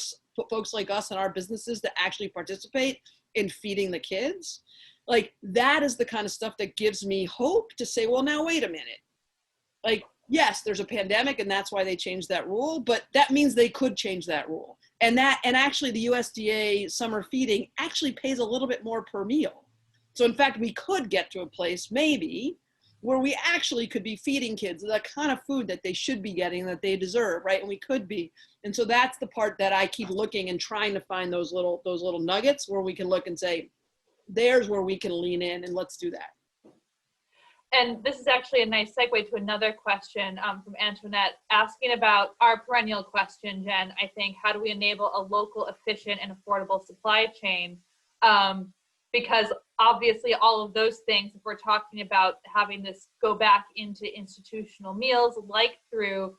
folks like us and our businesses to actually participate in feeding the kids. Like, that is the kind of stuff that gives me hope to say, well, now wait a minute. Like, yes, there's a pandemic and that's why they changed that rule, but that means they could change that rule. And actually the USDA summer feeding actually pays a little bit more per meal. So in fact, we could get to a place maybe where we actually could be feeding kids the kind of food that they should be getting, that they deserve, right? And we could be. And so that's the part that I keep looking and trying to find those little nuggets where we can look and say, there's where we can lean in, and let's do that. And this is actually a nice segue to another question from Antoinette, asking about our perennial question, Jen. I think, how do we enable a local, efficient, and affordable supply chain? Because obviously all of those things, if we're talking about having this go back into institutional meals, like through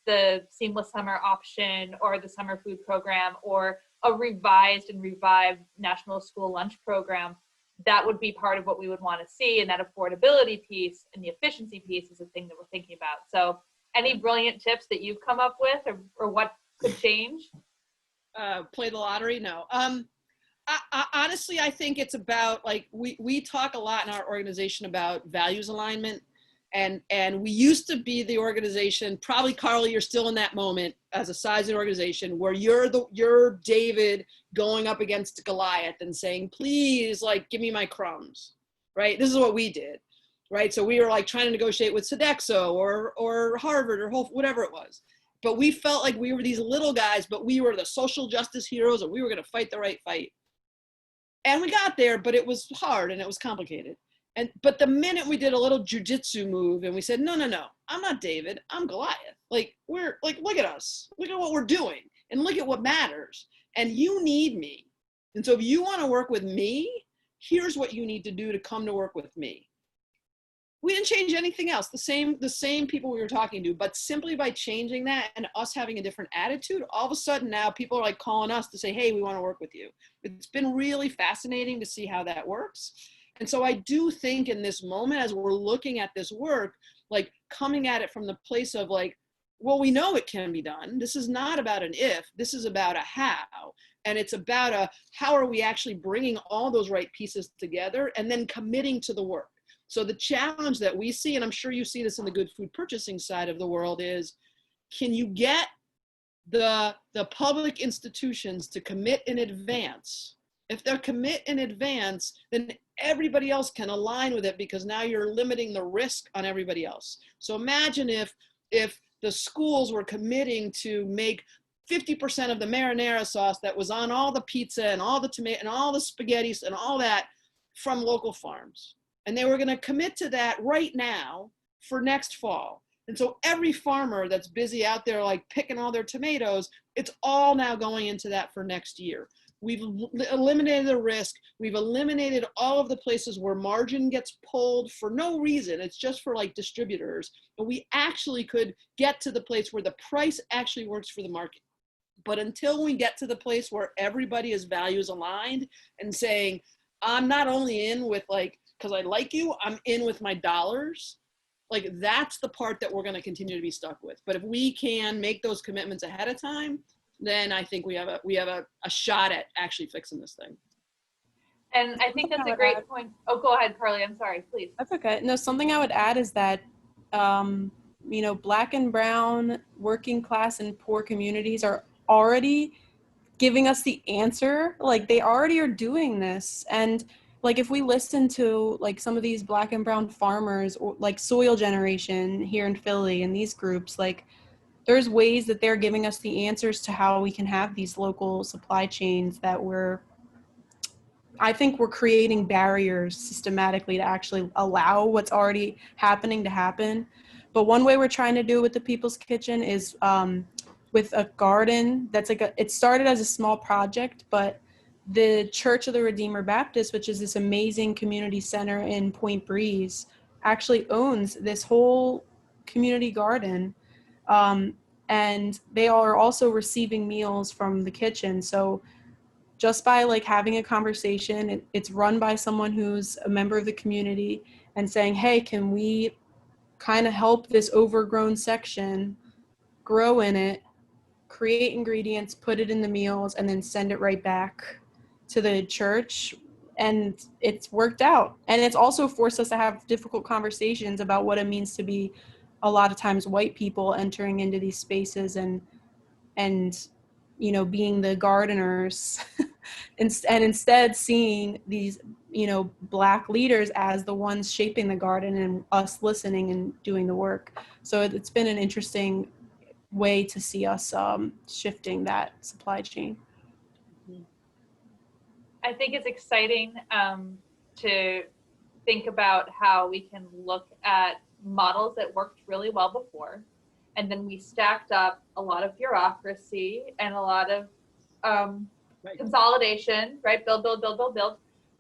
the seamless summer option or the summer food program or a revised and revived national school lunch program, that would be part of what we would want to see. And that affordability piece and the efficiency piece is the thing that we're thinking about. So any brilliant tips that you've come up with, or what could change? Play the lottery? No. I honestly, I think it's about, like, we talk a lot in our organization about values alignment, and we used to be the organization, probably Carly, you're still in that moment as a size of organization where you're David going up against Goliath and saying, please, like, give me my crumbs, right? This is what we did, right? So we were like trying to negotiate with Sodexo or Harvard or whatever it was. But we felt like we were these little guys, but we were the social justice heroes, and we were going to fight the right fight. And we got there, but it was hard and it was complicated. But the minute we did a little jujitsu move and we said, no, I'm not David, I'm Goliath. Like, we're like, look at us, look at what we're doing, and look at what matters. And you need me. And so if you want to work with me, here's what you need to do to come to work with me. We didn't change anything else. The same people we were talking to, but simply by changing that and us having a different attitude, all of a sudden now people are like calling us to say, hey, we want to work with you. It's been really fascinating to see how that works. And so I do think in this moment, as we're looking at this work, like, coming at it from the place of, like, well, we know it can be done. This is not about an if, this is about a how. And it's about a how are we actually bringing all those right pieces together and then committing to the work. So the challenge that we see, and I'm sure you see this in the good food purchasing side of the world, is, can you get the public institutions to commit in advance. If they commit in advance, then everybody else can align with it, because now you're limiting the risk on everybody else. So imagine if the schools were committing to make 50% of the marinara sauce that was on all the pizza and all the tomato and all the spaghettis and all that from local farms. And they were going to commit to that right now for next fall. And so every farmer that's busy out there like picking all their tomatoes, it's all now going into that for next year. We've eliminated the risk. We've eliminated all of the places where margin gets pulled for no reason. It's just for like distributors. And we actually could get to the place where the price actually works for the market. But until we get to the place where everybody is values aligned and saying, I'm not only in with like, because I like you, I'm in with my dollars. Like, that's the part that we're going to continue to be stuck with. But if we can make those commitments ahead of time, then I think we have a shot at actually fixing this thing. And I think that's a great point. Oh, go ahead, Carly. I'm sorry, please. That's okay. No, something I would add is that, you know, Black and brown, working class and poor communities are already giving us the answer. Like, they already are doing this. And like, if we listen to like some of these Black and brown farmers, or like Soil Generation here in Philly and these groups, like, there's ways that they're giving us the answers to how we can have these local supply chains that I think we're creating barriers systematically to actually allow what's already happening to happen. But one way we're trying to do it with the People's Kitchen is with a garden that's like it started as a small project, but the Church of the Redeemer Baptist, which is this amazing community center in Point Breeze, actually owns this whole community garden. And they are also receiving meals from the kitchen. So just by like having a conversation, it's run by someone who's a member of the community and saying, hey, can we kind of help this overgrown section grow in it, create ingredients, put it in the meals, and then send it right back to the church. And it's worked out. And it's also forced us to have difficult conversations about what it means to be a lot of times white people entering into these spaces and you know, being the gardeners and instead seeing these, you know, Black leaders as the ones shaping the garden and us listening and doing the work. So it's been an interesting way to see us shifting that supply chain. I think it's exciting to think about how we can look at models that worked really well before, and then we stacked up a lot of bureaucracy and a lot of consolidation, right? Build.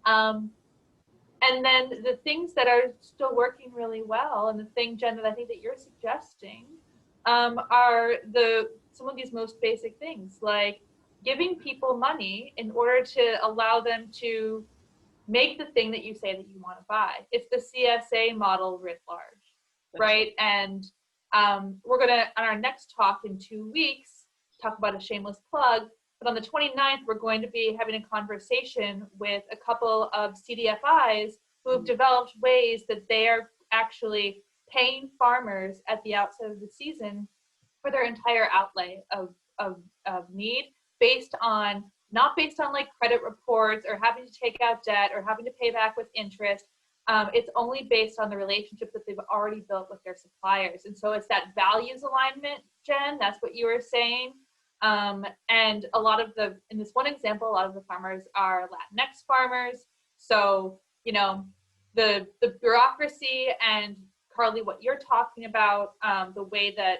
And then the things that are still working really well, and the thing, Jen, that I think that you're suggesting are some of these most basic things, like giving people money in order to allow them to make the thing that you say that you want to buy. It's the CSA model writ large, right? And we're going to, on our next talk in 2 weeks, talk about a shameless plug, but on the 29th, we're going to be having a conversation with a couple of CDFIs who have developed ways that they are actually paying farmers at the outset of the season for their entire outlay of need, not based on like credit reports or having to take out debt or having to pay back with interest. It's only based on the relationship that they've already built with their suppliers. And so it's that values alignment, Jen, that's what you were saying. And a lot of in this one example, a lot of the farmers are Latinx farmers. So, you know, the bureaucracy and Carly, what you're talking about, the way that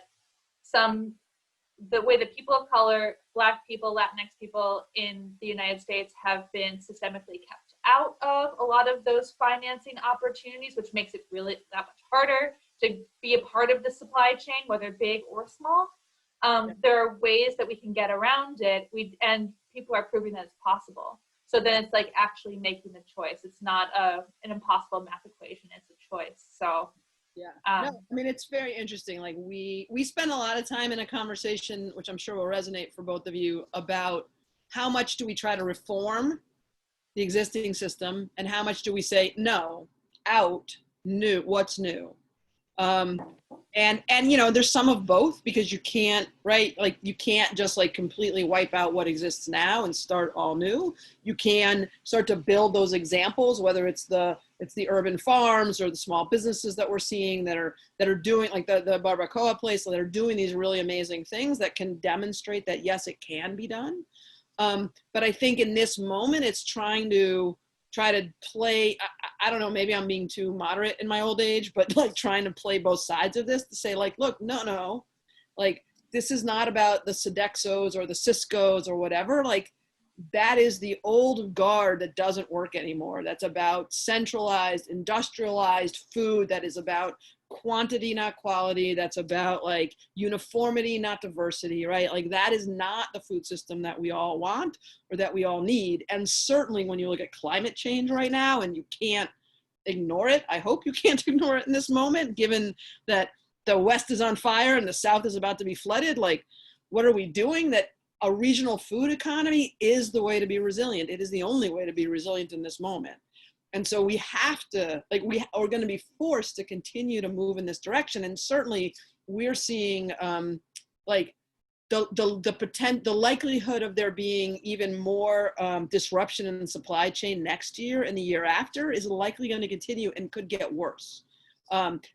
people of color, Black people, Latinx people in the United States have been systemically kept out of a lot of those financing opportunities, which makes it really that much harder to be a part of the supply chain, whether big or small. There are ways that we can get around it, and people are proving that it's possible. So then it's like actually making the choice. It's not an impossible math equation, it's a choice. So yeah, no, I mean, it's very interesting. Like we spend a lot of time in a conversation, which I'm sure will resonate for both of you, about how much do we try to reform the existing system and how much do we say, no, out, new, what's new? And you know, there's some of both, because you can't, right? Like you can't just like completely wipe out what exists now and start all new. You can start to build those examples, whether it's the urban farms or the small businesses that we're seeing that are doing, like the barbacoa place, that are doing these really amazing things that can demonstrate that yes, it can be done. But I think in this moment, it's try to play, I don't know, maybe I'm being too moderate in my old age, but like trying to play both sides of this to say like, look, no, like this is not about the Sodexos or the Ciscos or whatever. Like that is the old guard that doesn't work anymore. That's about centralized, industrialized food that is about quantity, not quality. That's about like uniformity, not diversity, right? Like that is not the food system that we all want or that we all need. And certainly when you look at climate change right now, and you can't ignore it, I hope you can't ignore it in this moment, given that the West is on fire and the South is about to be flooded. Like, what are we doing? That a regional food economy is the way to be resilient. It is the only way to be resilient in this moment. And so we have to, like, we're going to be forced to continue to move in this direction. And certainly we're seeing like the likelihood of there being even more disruption in the supply chain next year and the year after is likely going to continue and could get worse.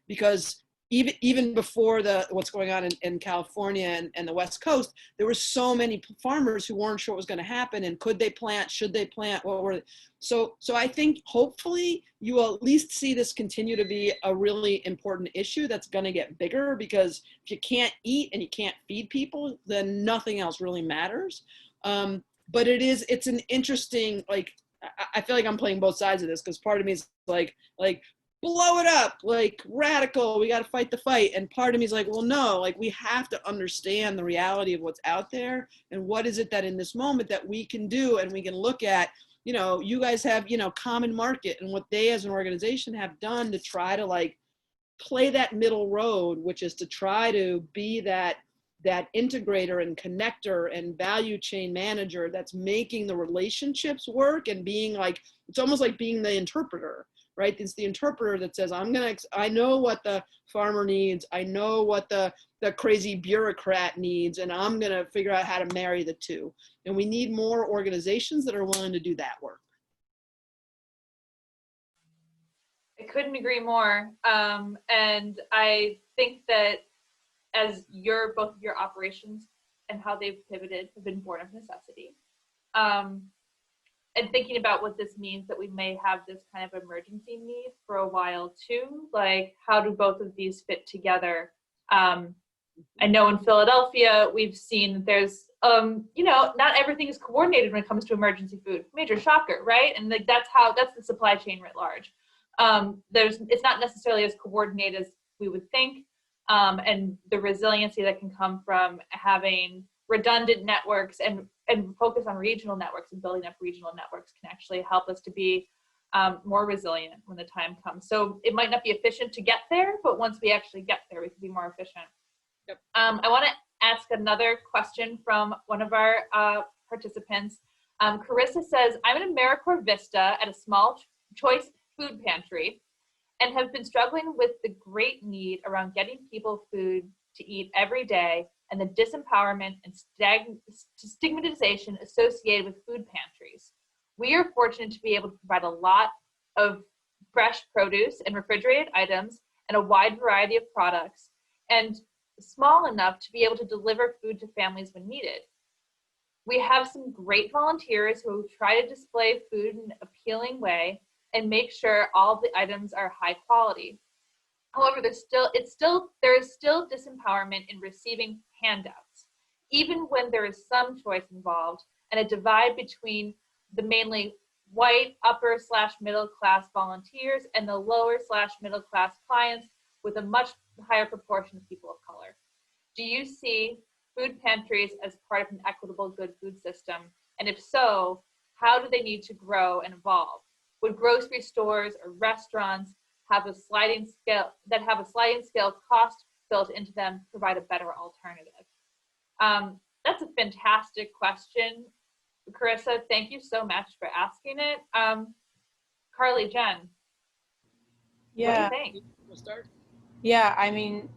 Because even before what's going on in California and the West Coast, there were so many farmers who weren't sure what was going to happen, and could they plant, should they plant, what were, so I think hopefully you will at least see this continue to be a really important issue that's going to get bigger, because if you can't eat and you can't feed people, then nothing else really matters. But it's an interesting, like, I feel like I'm playing both sides of this, because part of me is like blow it up, like radical, we got to fight the fight. And part of me is like, well, no, like we have to understand the reality of what's out there, and what is it that in this moment that we can do. And we can look at, you know, you guys have, you know, Common Market and what they as an organization have done to try to like play that middle road, which is to try to be that integrator and connector and value chain manager that's making the relationships work, and being like, it's almost like being the interpreter, right? It's the interpreter that says, I know what the farmer needs. I know what the crazy bureaucrat needs, and I'm going to figure out how to marry the two. And we need more organizations that are willing to do that work. I couldn't agree more. And I think that as both of your operations and how they've pivoted have been born of necessity. And thinking about what this means, that we may have this kind of emergency need for a while too, like how do both of these fit together? I know in Philadelphia, we've seen that there's, you know, not everything is coordinated when it comes to emergency food. Major shocker, right? And like that's the supply chain writ large. It's not necessarily as coordinated as we would think. And the resiliency that can come from having redundant networks and focus on regional networks and building up regional networks can actually help us to be more resilient when the time comes. So it might not be efficient to get there, but once we actually get there, we can be more efficient. Yep. I want to ask another question from one of our participants. Carissa says, I'm in AmeriCorps Vista at a small choice food pantry and have been struggling with the great need around getting people food to eat every day and the disempowerment and stigmatization associated with food pantries. We are fortunate to be able to provide a lot of fresh produce and refrigerated items and a wide variety of products, and small enough to be able to deliver food to families when needed. We have some great volunteers who try to display food in an appealing way and make sure all of the items are high quality. However, there is still disempowerment in receiving handouts, even when there is some choice involved, and a divide between the mainly white upper/middle class volunteers and the lower/middle class clients, with a much higher proportion of people of color. Do you see food pantries as part of an equitable good food system? And if so, how do they need to grow and evolve? Would grocery stores or restaurants have a sliding scale cost built into them to provide a better alternative? That's a fantastic question, Carissa. Thank you so much for asking it. Carly, Jen, Yeah. what do you think? We'll start. Yeah, I mean,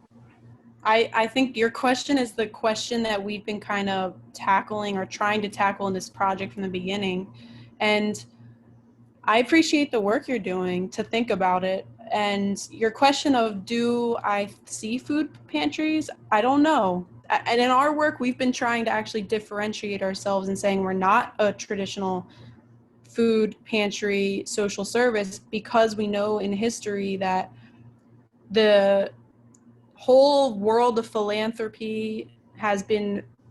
I think your question is the question that we've been kind of tackling or trying to tackle in this project from the beginning. And I appreciate the work you're doing to think about it. And your question of, do I see food pantries? I don't know. And in our work, we've been trying to actually differentiate ourselves and saying we're not a traditional food pantry social service because we know in history that the whole world of philanthropy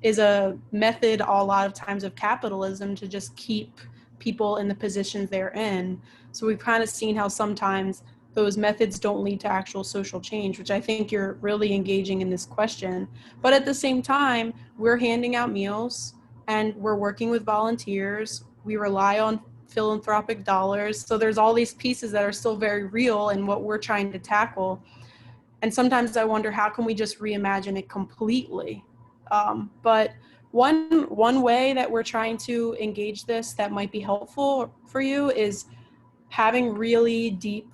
is a method a lot of times of capitalism to just keep people in the positions they're in. So we've kind of seen how sometimes those methods don't lead to actual social change, which I think you're really engaging in this question. But at the same time, we're handing out meals and we're working with volunteers. We rely on philanthropic dollars. So there's all these pieces that are still very real in what we're trying to tackle. And sometimes I wonder, how can we just reimagine it completely? But one way that we're trying to engage this that might be helpful for you is having really deep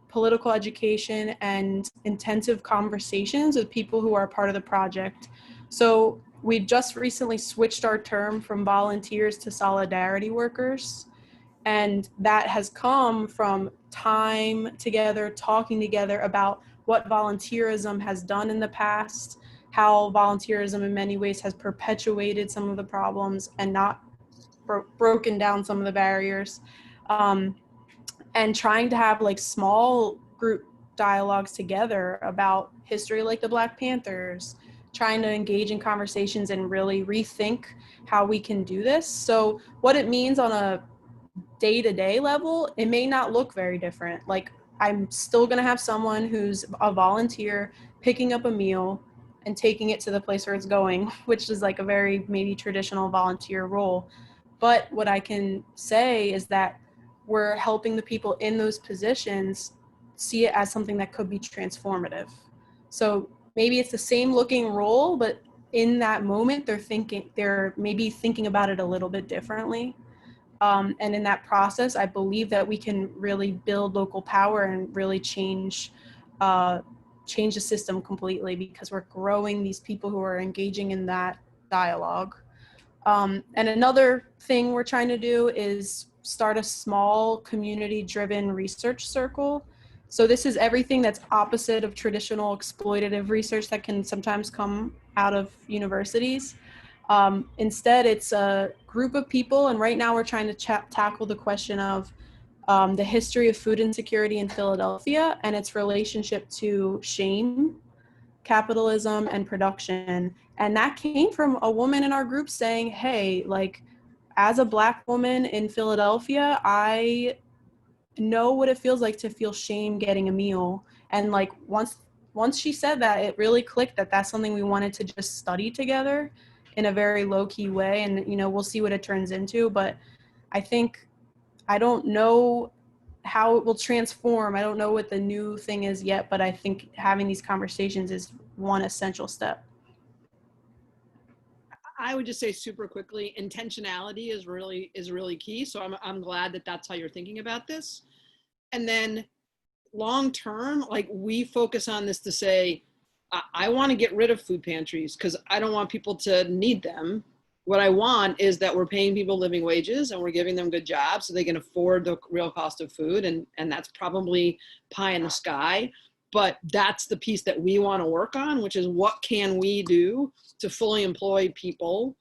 political education and intensive conversations with people who are part of the project. So we just recently switched our term from volunteers to solidarity workers. And that has come from time together, talking together about what volunteerism has done in the past, how volunteerism in many ways has perpetuated some of the problems and not broken down some of the barriers. And trying to have like small group dialogues together about history like the Black Panthers, trying to engage in conversations and really rethink how we can do this. So what it means on a day-to-day level, it may not look very different. Like, I'm still going to have someone who's a volunteer picking up a meal and taking it to the place where it's going, which is like a very maybe traditional volunteer role. But what I can say is that we're helping the people in those positions see it as something that could be transformative. So maybe it's the same looking role, but in that moment they're maybe thinking about it a little bit differently. And in that process, I believe that we can really build local power and really change the system completely, because we're growing these people who are engaging in that dialogue. And another thing we're trying to do is start a small community-driven research circle. So this is everything that's opposite of traditional exploitative research that can sometimes come out of universities. Instead, it's a group of people, and right now we're trying to tackle the question of the history of food insecurity in Philadelphia and its relationship to shame, capitalism, and production. And that came from a woman in our group saying, hey, like, as a Black woman in Philadelphia, I know what it feels like to feel shame getting a meal. And like once she said that, it really clicked that that's something we wanted to just study together in a very low-key way. And we'll see what it turns into. But I think, I don't know how it will transform. I don't know what the new thing is yet, but I think having these conversations is one essential step. I would just say super quickly, intentionality is really key. So I'm glad that that's how you're thinking about this. And then long term, like, we focus on this to say, I want to get rid of food pantries because I don't want people to need them. What I want is that we're paying people living wages and we're giving them good jobs so they can afford the real cost of food. And that's probably pie in the sky. But that's the piece that we want to work on, which is what can we do to fully employ people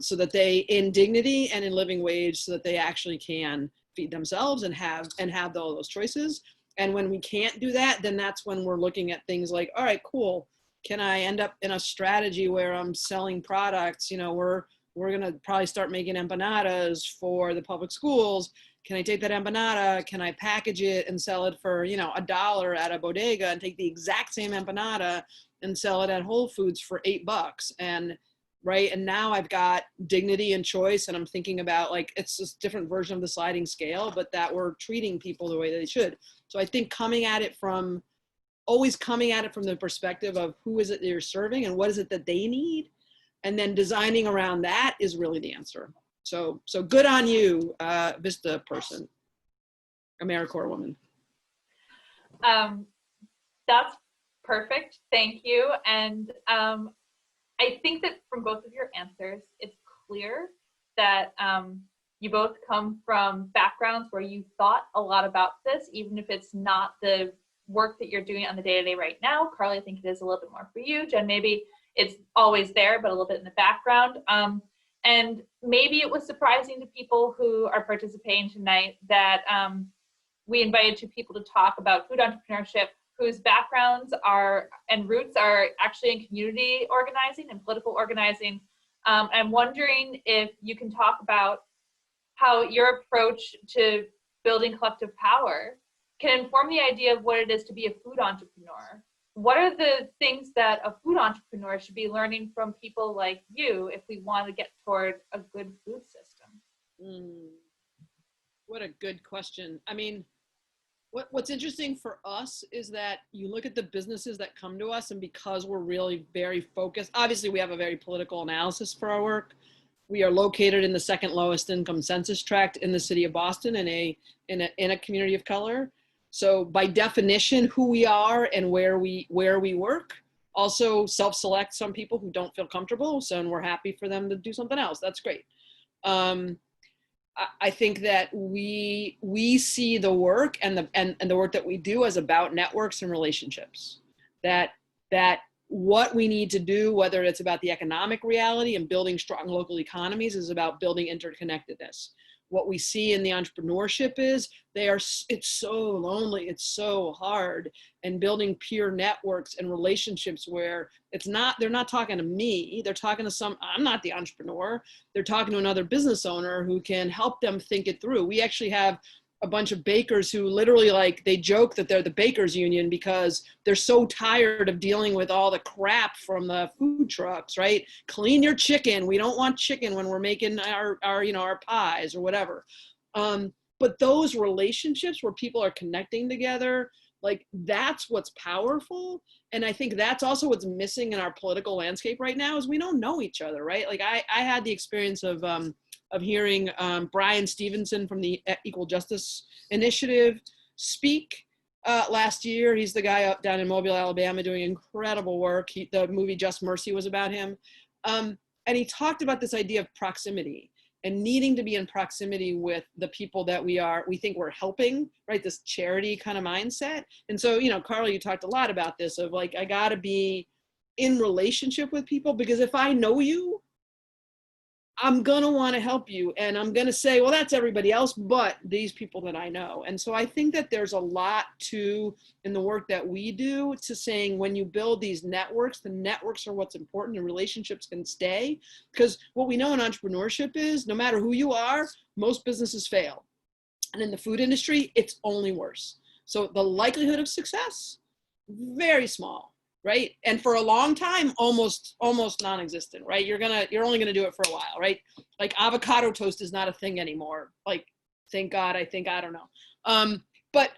so that they, in dignity and in living wage, so that they actually can feed themselves and have all those choices. And when we can't do that, then that's when we're looking at things like, all right, cool. Can I end up in a strategy where I'm selling products? We're going to probably start making empanadas for the public schools. Can I take that empanada? Can I package it and sell it for, $1 at a bodega, and take the exact same empanada and sell it at Whole Foods for $8? And right. And now I've got dignity and choice. And I'm thinking about, like, it's just a different version of the sliding scale, but that we're treating people the way that they should. So I think always coming at it from the perspective of who is it that you're serving and what is it that they need, and then designing around that is really the answer. So good on you, Vista person, AmeriCorps woman. That's Perfect. Thank you. And I think that from both of your answers, it's clear that you both come from backgrounds where you thought a lot about this, even if it's not the work that you're doing on the day-to-day right now. Carly, I think it is a little bit more for you. Jen, maybe it's always there, but a little bit in the background. And maybe it was surprising to people who are participating tonight that we invited two people to talk about food entrepreneurship whose backgrounds are and roots are actually in community organizing and political organizing. I'm wondering if you can talk about how your approach to building collective power can inform the idea of what it is to be a food entrepreneur. What are the things that a food entrepreneur should be learning from people like you if we want to get toward a good food system? What a good question. I mean, what's interesting for us is that you look at the businesses that come to us, and because we're really very focused, obviously we have a very political analysis for our work. We are located in the second lowest income census tract in the city of Boston in a community of color. So by definition, who we are and where we work also self-select some people who don't feel comfortable. So, and we're happy for them to do something else. That's great. I think that we see the work and the work that we do as about networks and relationships. That what we need to do, whether it's about the economic reality and building strong local economies, is about building interconnectedness. What we see in the entrepreneurship is it's so lonely, it's so hard, and building peer networks and relationships where they're not talking to me, they're talking to I'm not the entrepreneur, they're talking to another business owner who can help them think it through. We actually have a bunch of bakers who literally, like, they joke that they're the bakers union because they're so tired of dealing with all the crap from the food trucks, right? Clean your chicken. We don't want chicken when we're making our pies or whatever. But those relationships where people are connecting together, like, that's what's powerful. And I think that's also what's missing in our political landscape right now is we don't know each other, right? Like I had the experience of hearing Brian Stevenson from the Equal Justice Initiative speak last year. He's the guy up down in Mobile, Alabama, doing incredible work. The movie Just Mercy was about him. And he talked about this idea of proximity and needing to be in proximity with the people that we think we're helping, right? This charity kind of mindset. And so, Carly, you talked a lot about this of like, I gotta be in relationship with people, because if I know you, I'm gonna want to help you, and I'm gonna say, well, that's everybody else but these people that I know. And so I think that there's a lot in the work that we do to saying, when you build these networks, the networks are what's important, and relationships can stay. Because what we know in entrepreneurship is, no matter who you are, most businesses fail. And in the food industry, it's only worse. So the likelihood of success, very small. Right? And for a long time, almost non-existent, right? You're only gonna do it for a while, right? Like avocado toast is not a thing anymore. Like, thank God, I don't know. But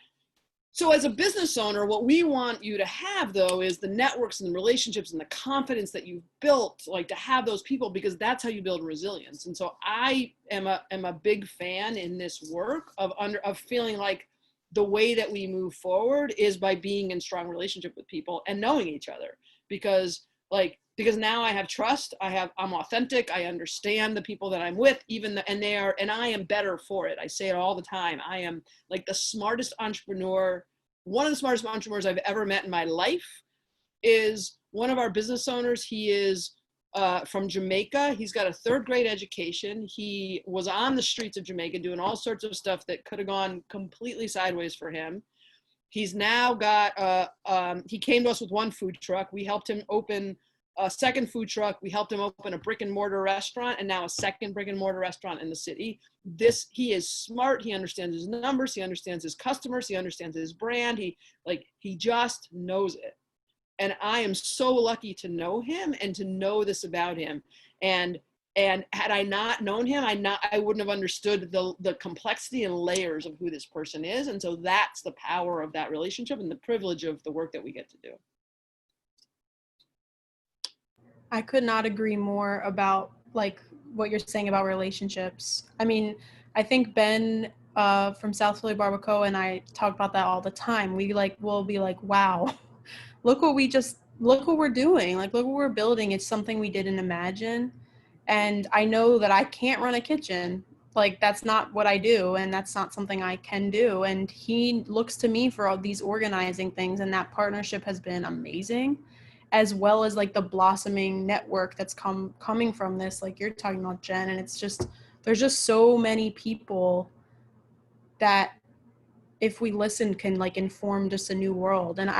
so as a business owner, what we want you to have though is the networks and the relationships and the confidence that you've built, like to have those people, because that's how you build resilience. And so I am a big fan in this work of feeling like the way that we move forward is by being in strong relationship with people and knowing each other, because now I have trust, I'm authentic, I understand the people that I'm with, and I am better for it. I say it all the time. I am like the smartest entrepreneur. One of the smartest entrepreneurs I've ever met in my life is one of our business owners. He is from Jamaica. He's got a 3rd grade education. He was on the streets of Jamaica doing all sorts of stuff that could have gone completely sideways for him. He's now got, he came to us with one food truck. We helped him open a second food truck. We helped him open a brick and mortar restaurant, and now a second brick and mortar restaurant in the city. He is smart. He understands his numbers. He understands his customers. He understands his brand. He just knows it. And I am so lucky to know him and to know this about him. And had I not known him, I wouldn't have understood the complexity and layers of who this person is. And so that's the power of that relationship and the privilege of the work that we get to do. I could not agree more about like what you're saying about relationships. I mean, I think Ben from South Philly Barbacoa and I talk about that all the time. We'll be like, wow, look what we're doing. Like, look what we're building. It's something we didn't imagine. And I know that I can't run a kitchen. Like, that's not what I do, and that's not something I can do. And he looks to me for all these organizing things, and that partnership has been amazing, as well as like the blossoming network that's coming from this, like you're talking about, Jen. And it's just, there's just so many people that, if we listen, can like inform just a new world. And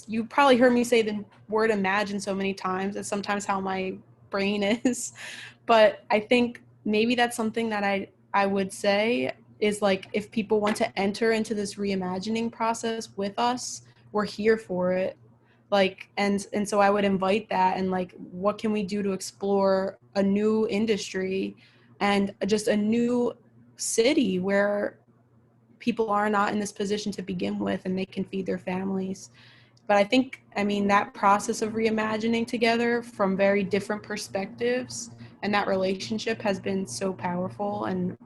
you probably heard me say the word imagine so many times. It's sometimes how my brain is. But I think maybe that's something that I would say is, like, if people want to enter into this reimagining process with us, we're here for it. Like, and so I would invite that, and like, what can we do to explore a new industry and just a new city where people are not in this position to begin with, and they can feed their families. But I think, I mean, that process of reimagining together from very different perspectives, and that relationship has been so powerful. And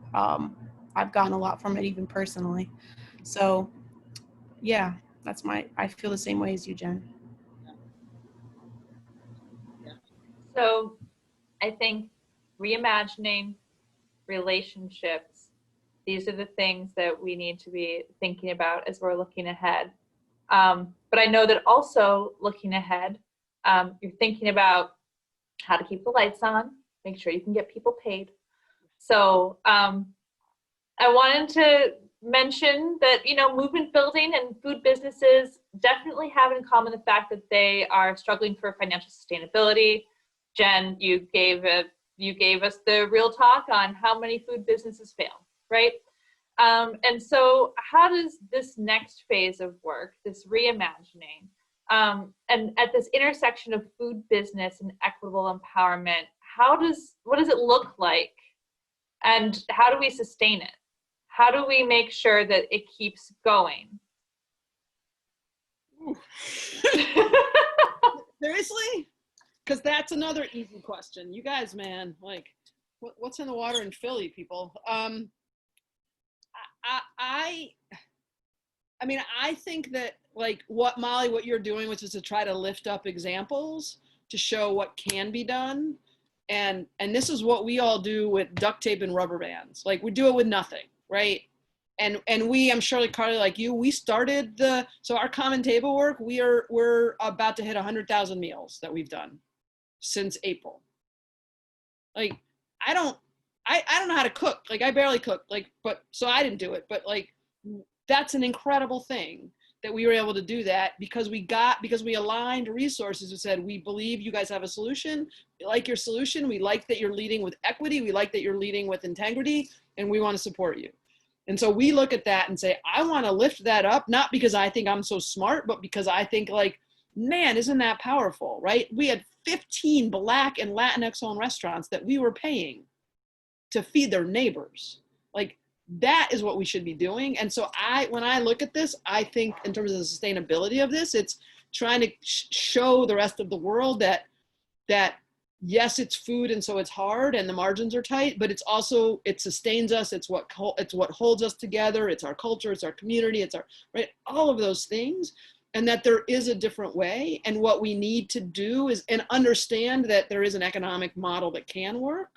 I've gotten a lot from it, even personally. So yeah, I feel the same way as you, Jen. So I think reimagining relationships, these are the things that we need to be thinking about as we're looking ahead. But I know that also looking ahead, you're thinking about how to keep the lights on, make sure you can get people paid. So I wanted to mention that, you know, movement building and food businesses definitely have in common the fact that they are struggling for financial sustainability. Jen, you gave us the real talk on how many food businesses fail, right? And so how does this next phase of work, this reimagining, and at this intersection of food business and equitable empowerment, what does it look like? And how do we sustain it? How do we make sure that it keeps going? Seriously? Because that's another easy question. You guys, man, like, what's in the water in Philly, people? I mean, I think that, like, Molly, what you're doing, which is to try to lift up examples to show what can be done. And this is what we all do with duct tape and rubber bands. Like, we do it with nothing, right? And I'm sure, like Carly, like you, we started so our common table work, we're about to hit 100,000 meals that we've done since April. Like, I don't know how to cook. Like, I barely cook. Like, but so I didn't do it. But like, that's an incredible thing that we were able to do that because we aligned resources and said, we believe you guys have a solution. We like your solution. We like that you're leading with equity. We like that you're leading with integrity, and we want to support you. And so we look at that and say, I want to lift that up, not because I think I'm so smart, but because I think, like, man, isn't that powerful, right? We had 15 Black and Latinx-owned restaurants that we were paying to feed their neighbors. Like, that is what we should be doing. And so when I look at this, I think in terms of the sustainability of this, it's trying to show the rest of the world that yes, it's food, and so it's hard and the margins are tight, but it's also, it sustains us. It's what holds us together. It's our culture, it's our community, it's our, right? All of those things. And that there is a different way. And what we need to do is, and understand that there is an economic model that can work,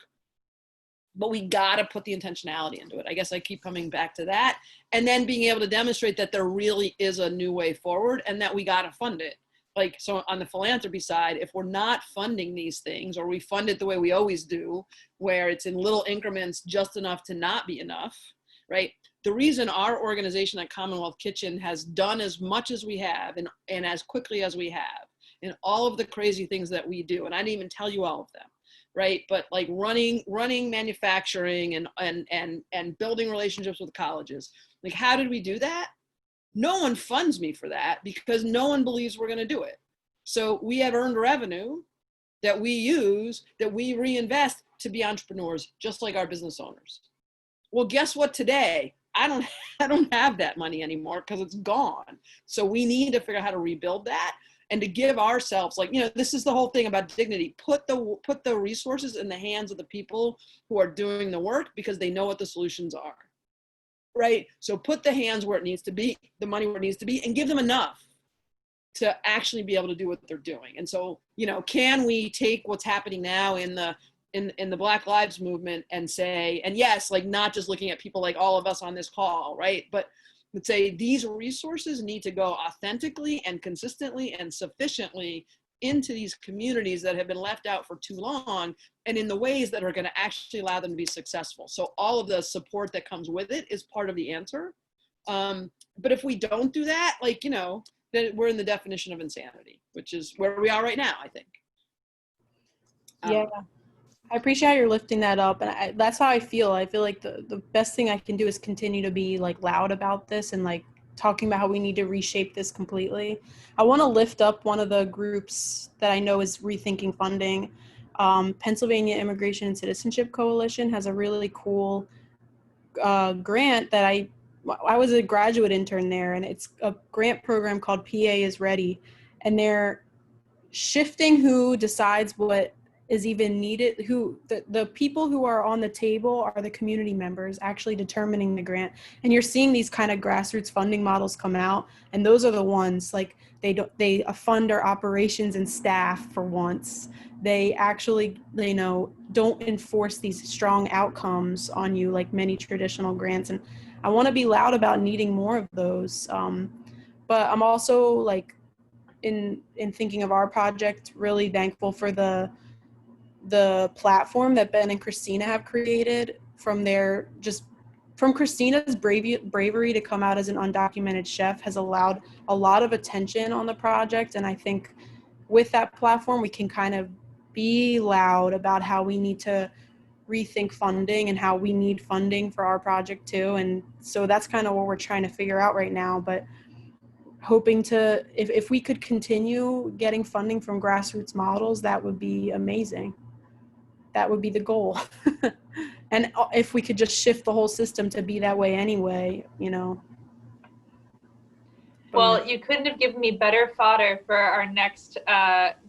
but we gotta put the intentionality into it. I guess I keep coming back to that. And then being able to demonstrate that there really is a new way forward and that we gotta fund it. Like, so on the philanthropy side, if we're not funding these things, or we fund it the way we always do, where it's in little increments, just enough to not be enough, right? The reason our organization at CommonWealth Kitchen has done as much as we have and as quickly as we have, and all of the crazy things that we do, and I didn't even tell you all of them, right? But like running manufacturing and building relationships with colleges. Like, how did we do that? No one funds me for that because no one believes we're going to do it. So we have earned revenue that we use, that we reinvest to be entrepreneurs, just like our business owners. Well, guess what? Today, I don't have that money anymore because it's gone. So we need to figure out how to rebuild that and to give ourselves, like, you know, this is the whole thing about dignity. Put the resources in the hands of the people who are doing the work because they know what the solutions are. Right? So put the hands where it needs to be, the money where it needs to be, and give them enough to actually be able to do what they're doing. And so, you know, can we take what's happening now in the Black Lives Movement and say, and yes, like not just looking at people like all of us on this call, right? But let's say these resources need to go authentically and consistently and sufficiently into these communities that have been left out for too long, and in the ways that are going to actually allow them to be successful. So all of the support that comes with it is part of the answer. But if we don't do that, like, you know, then we're in the definition of insanity, which is where we are right now, I think. Yeah, I appreciate how you're lifting that up, and that's how I feel. I feel like the best thing I can do is continue to be like loud about this and like talking about how we need to reshape this completely. I want to lift up one of the groups that I know is rethinking funding. Pennsylvania Immigration and Citizenship Coalition has a really cool grant that I was a graduate intern there, and it's a grant program called PA is Ready, and they're shifting who decides what is even needed, who the people who are on the table are the community members actually determining the grant. And you're seeing these kind of grassroots funding models come out, and those are the ones like they fund our operations and staff for once. They actually, you know, don't enforce these strong outcomes on you like many traditional grants. And I want to be loud about needing more of those. But I'm also like in thinking of our project, really thankful for the platform that Ben and Christina have created from Christina's bravery to come out as an undocumented chef has allowed a lot of attention on the project. And I think with that platform, we can kind of be loud about how we need to rethink funding and how we need funding for our project too. And so that's kind of what we're trying to figure out right now. But hoping to, if we could continue getting funding from grassroots models, that would be amazing. That would be the goal. And if we could just shift the whole system to be that way anyway, you know. Well, you couldn't have given me better fodder for our next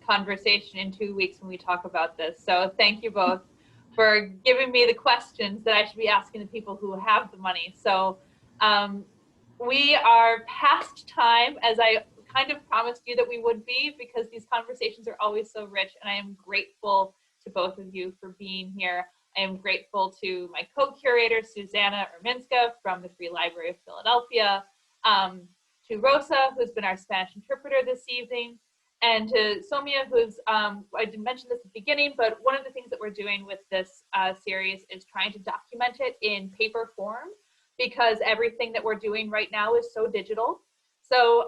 conversation in 2 weeks when we talk about this. So thank you both for giving me the questions that I should be asking the people who have the money. So we are past time, as I kind of promised you that we would be, because these conversations are always so rich, and I am grateful to both of you for being here. I am grateful to my co-curator, Susanna Erminska from the Free Library of Philadelphia, to Rosa, who's been our Spanish interpreter this evening, and to Somia, who's, I didn't mention this at the beginning, but one of the things that we're doing with this series is trying to document it in paper form, because everything that we're doing right now is so digital. So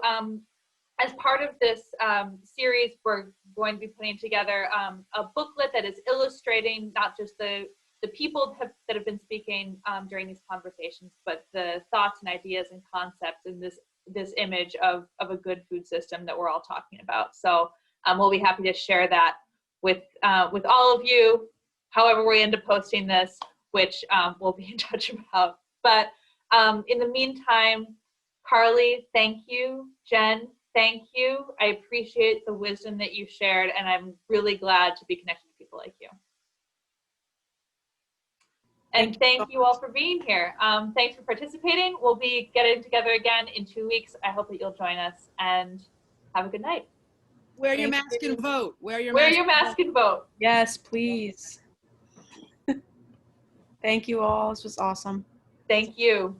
as part of this series, we're going to be putting together a booklet that is illustrating not just the people that have been speaking during these conversations, but the thoughts and ideas and concepts in this image of a good food system that we're all talking about. So we'll be happy to share that with all of you, however we end up posting this, which we'll be in touch about. But in the meantime, Carly, thank you. Jen, thank you. I appreciate the wisdom that you shared, and I'm really glad to be connected to people like you. And thank you all for being here. Thanks for participating. We'll be getting together again in 2 weeks. I hope that you'll join us, and have a good night. Wear your mask and vote. Wear your mask and vote. Yes, please. Thank you all. This was awesome. Thank you.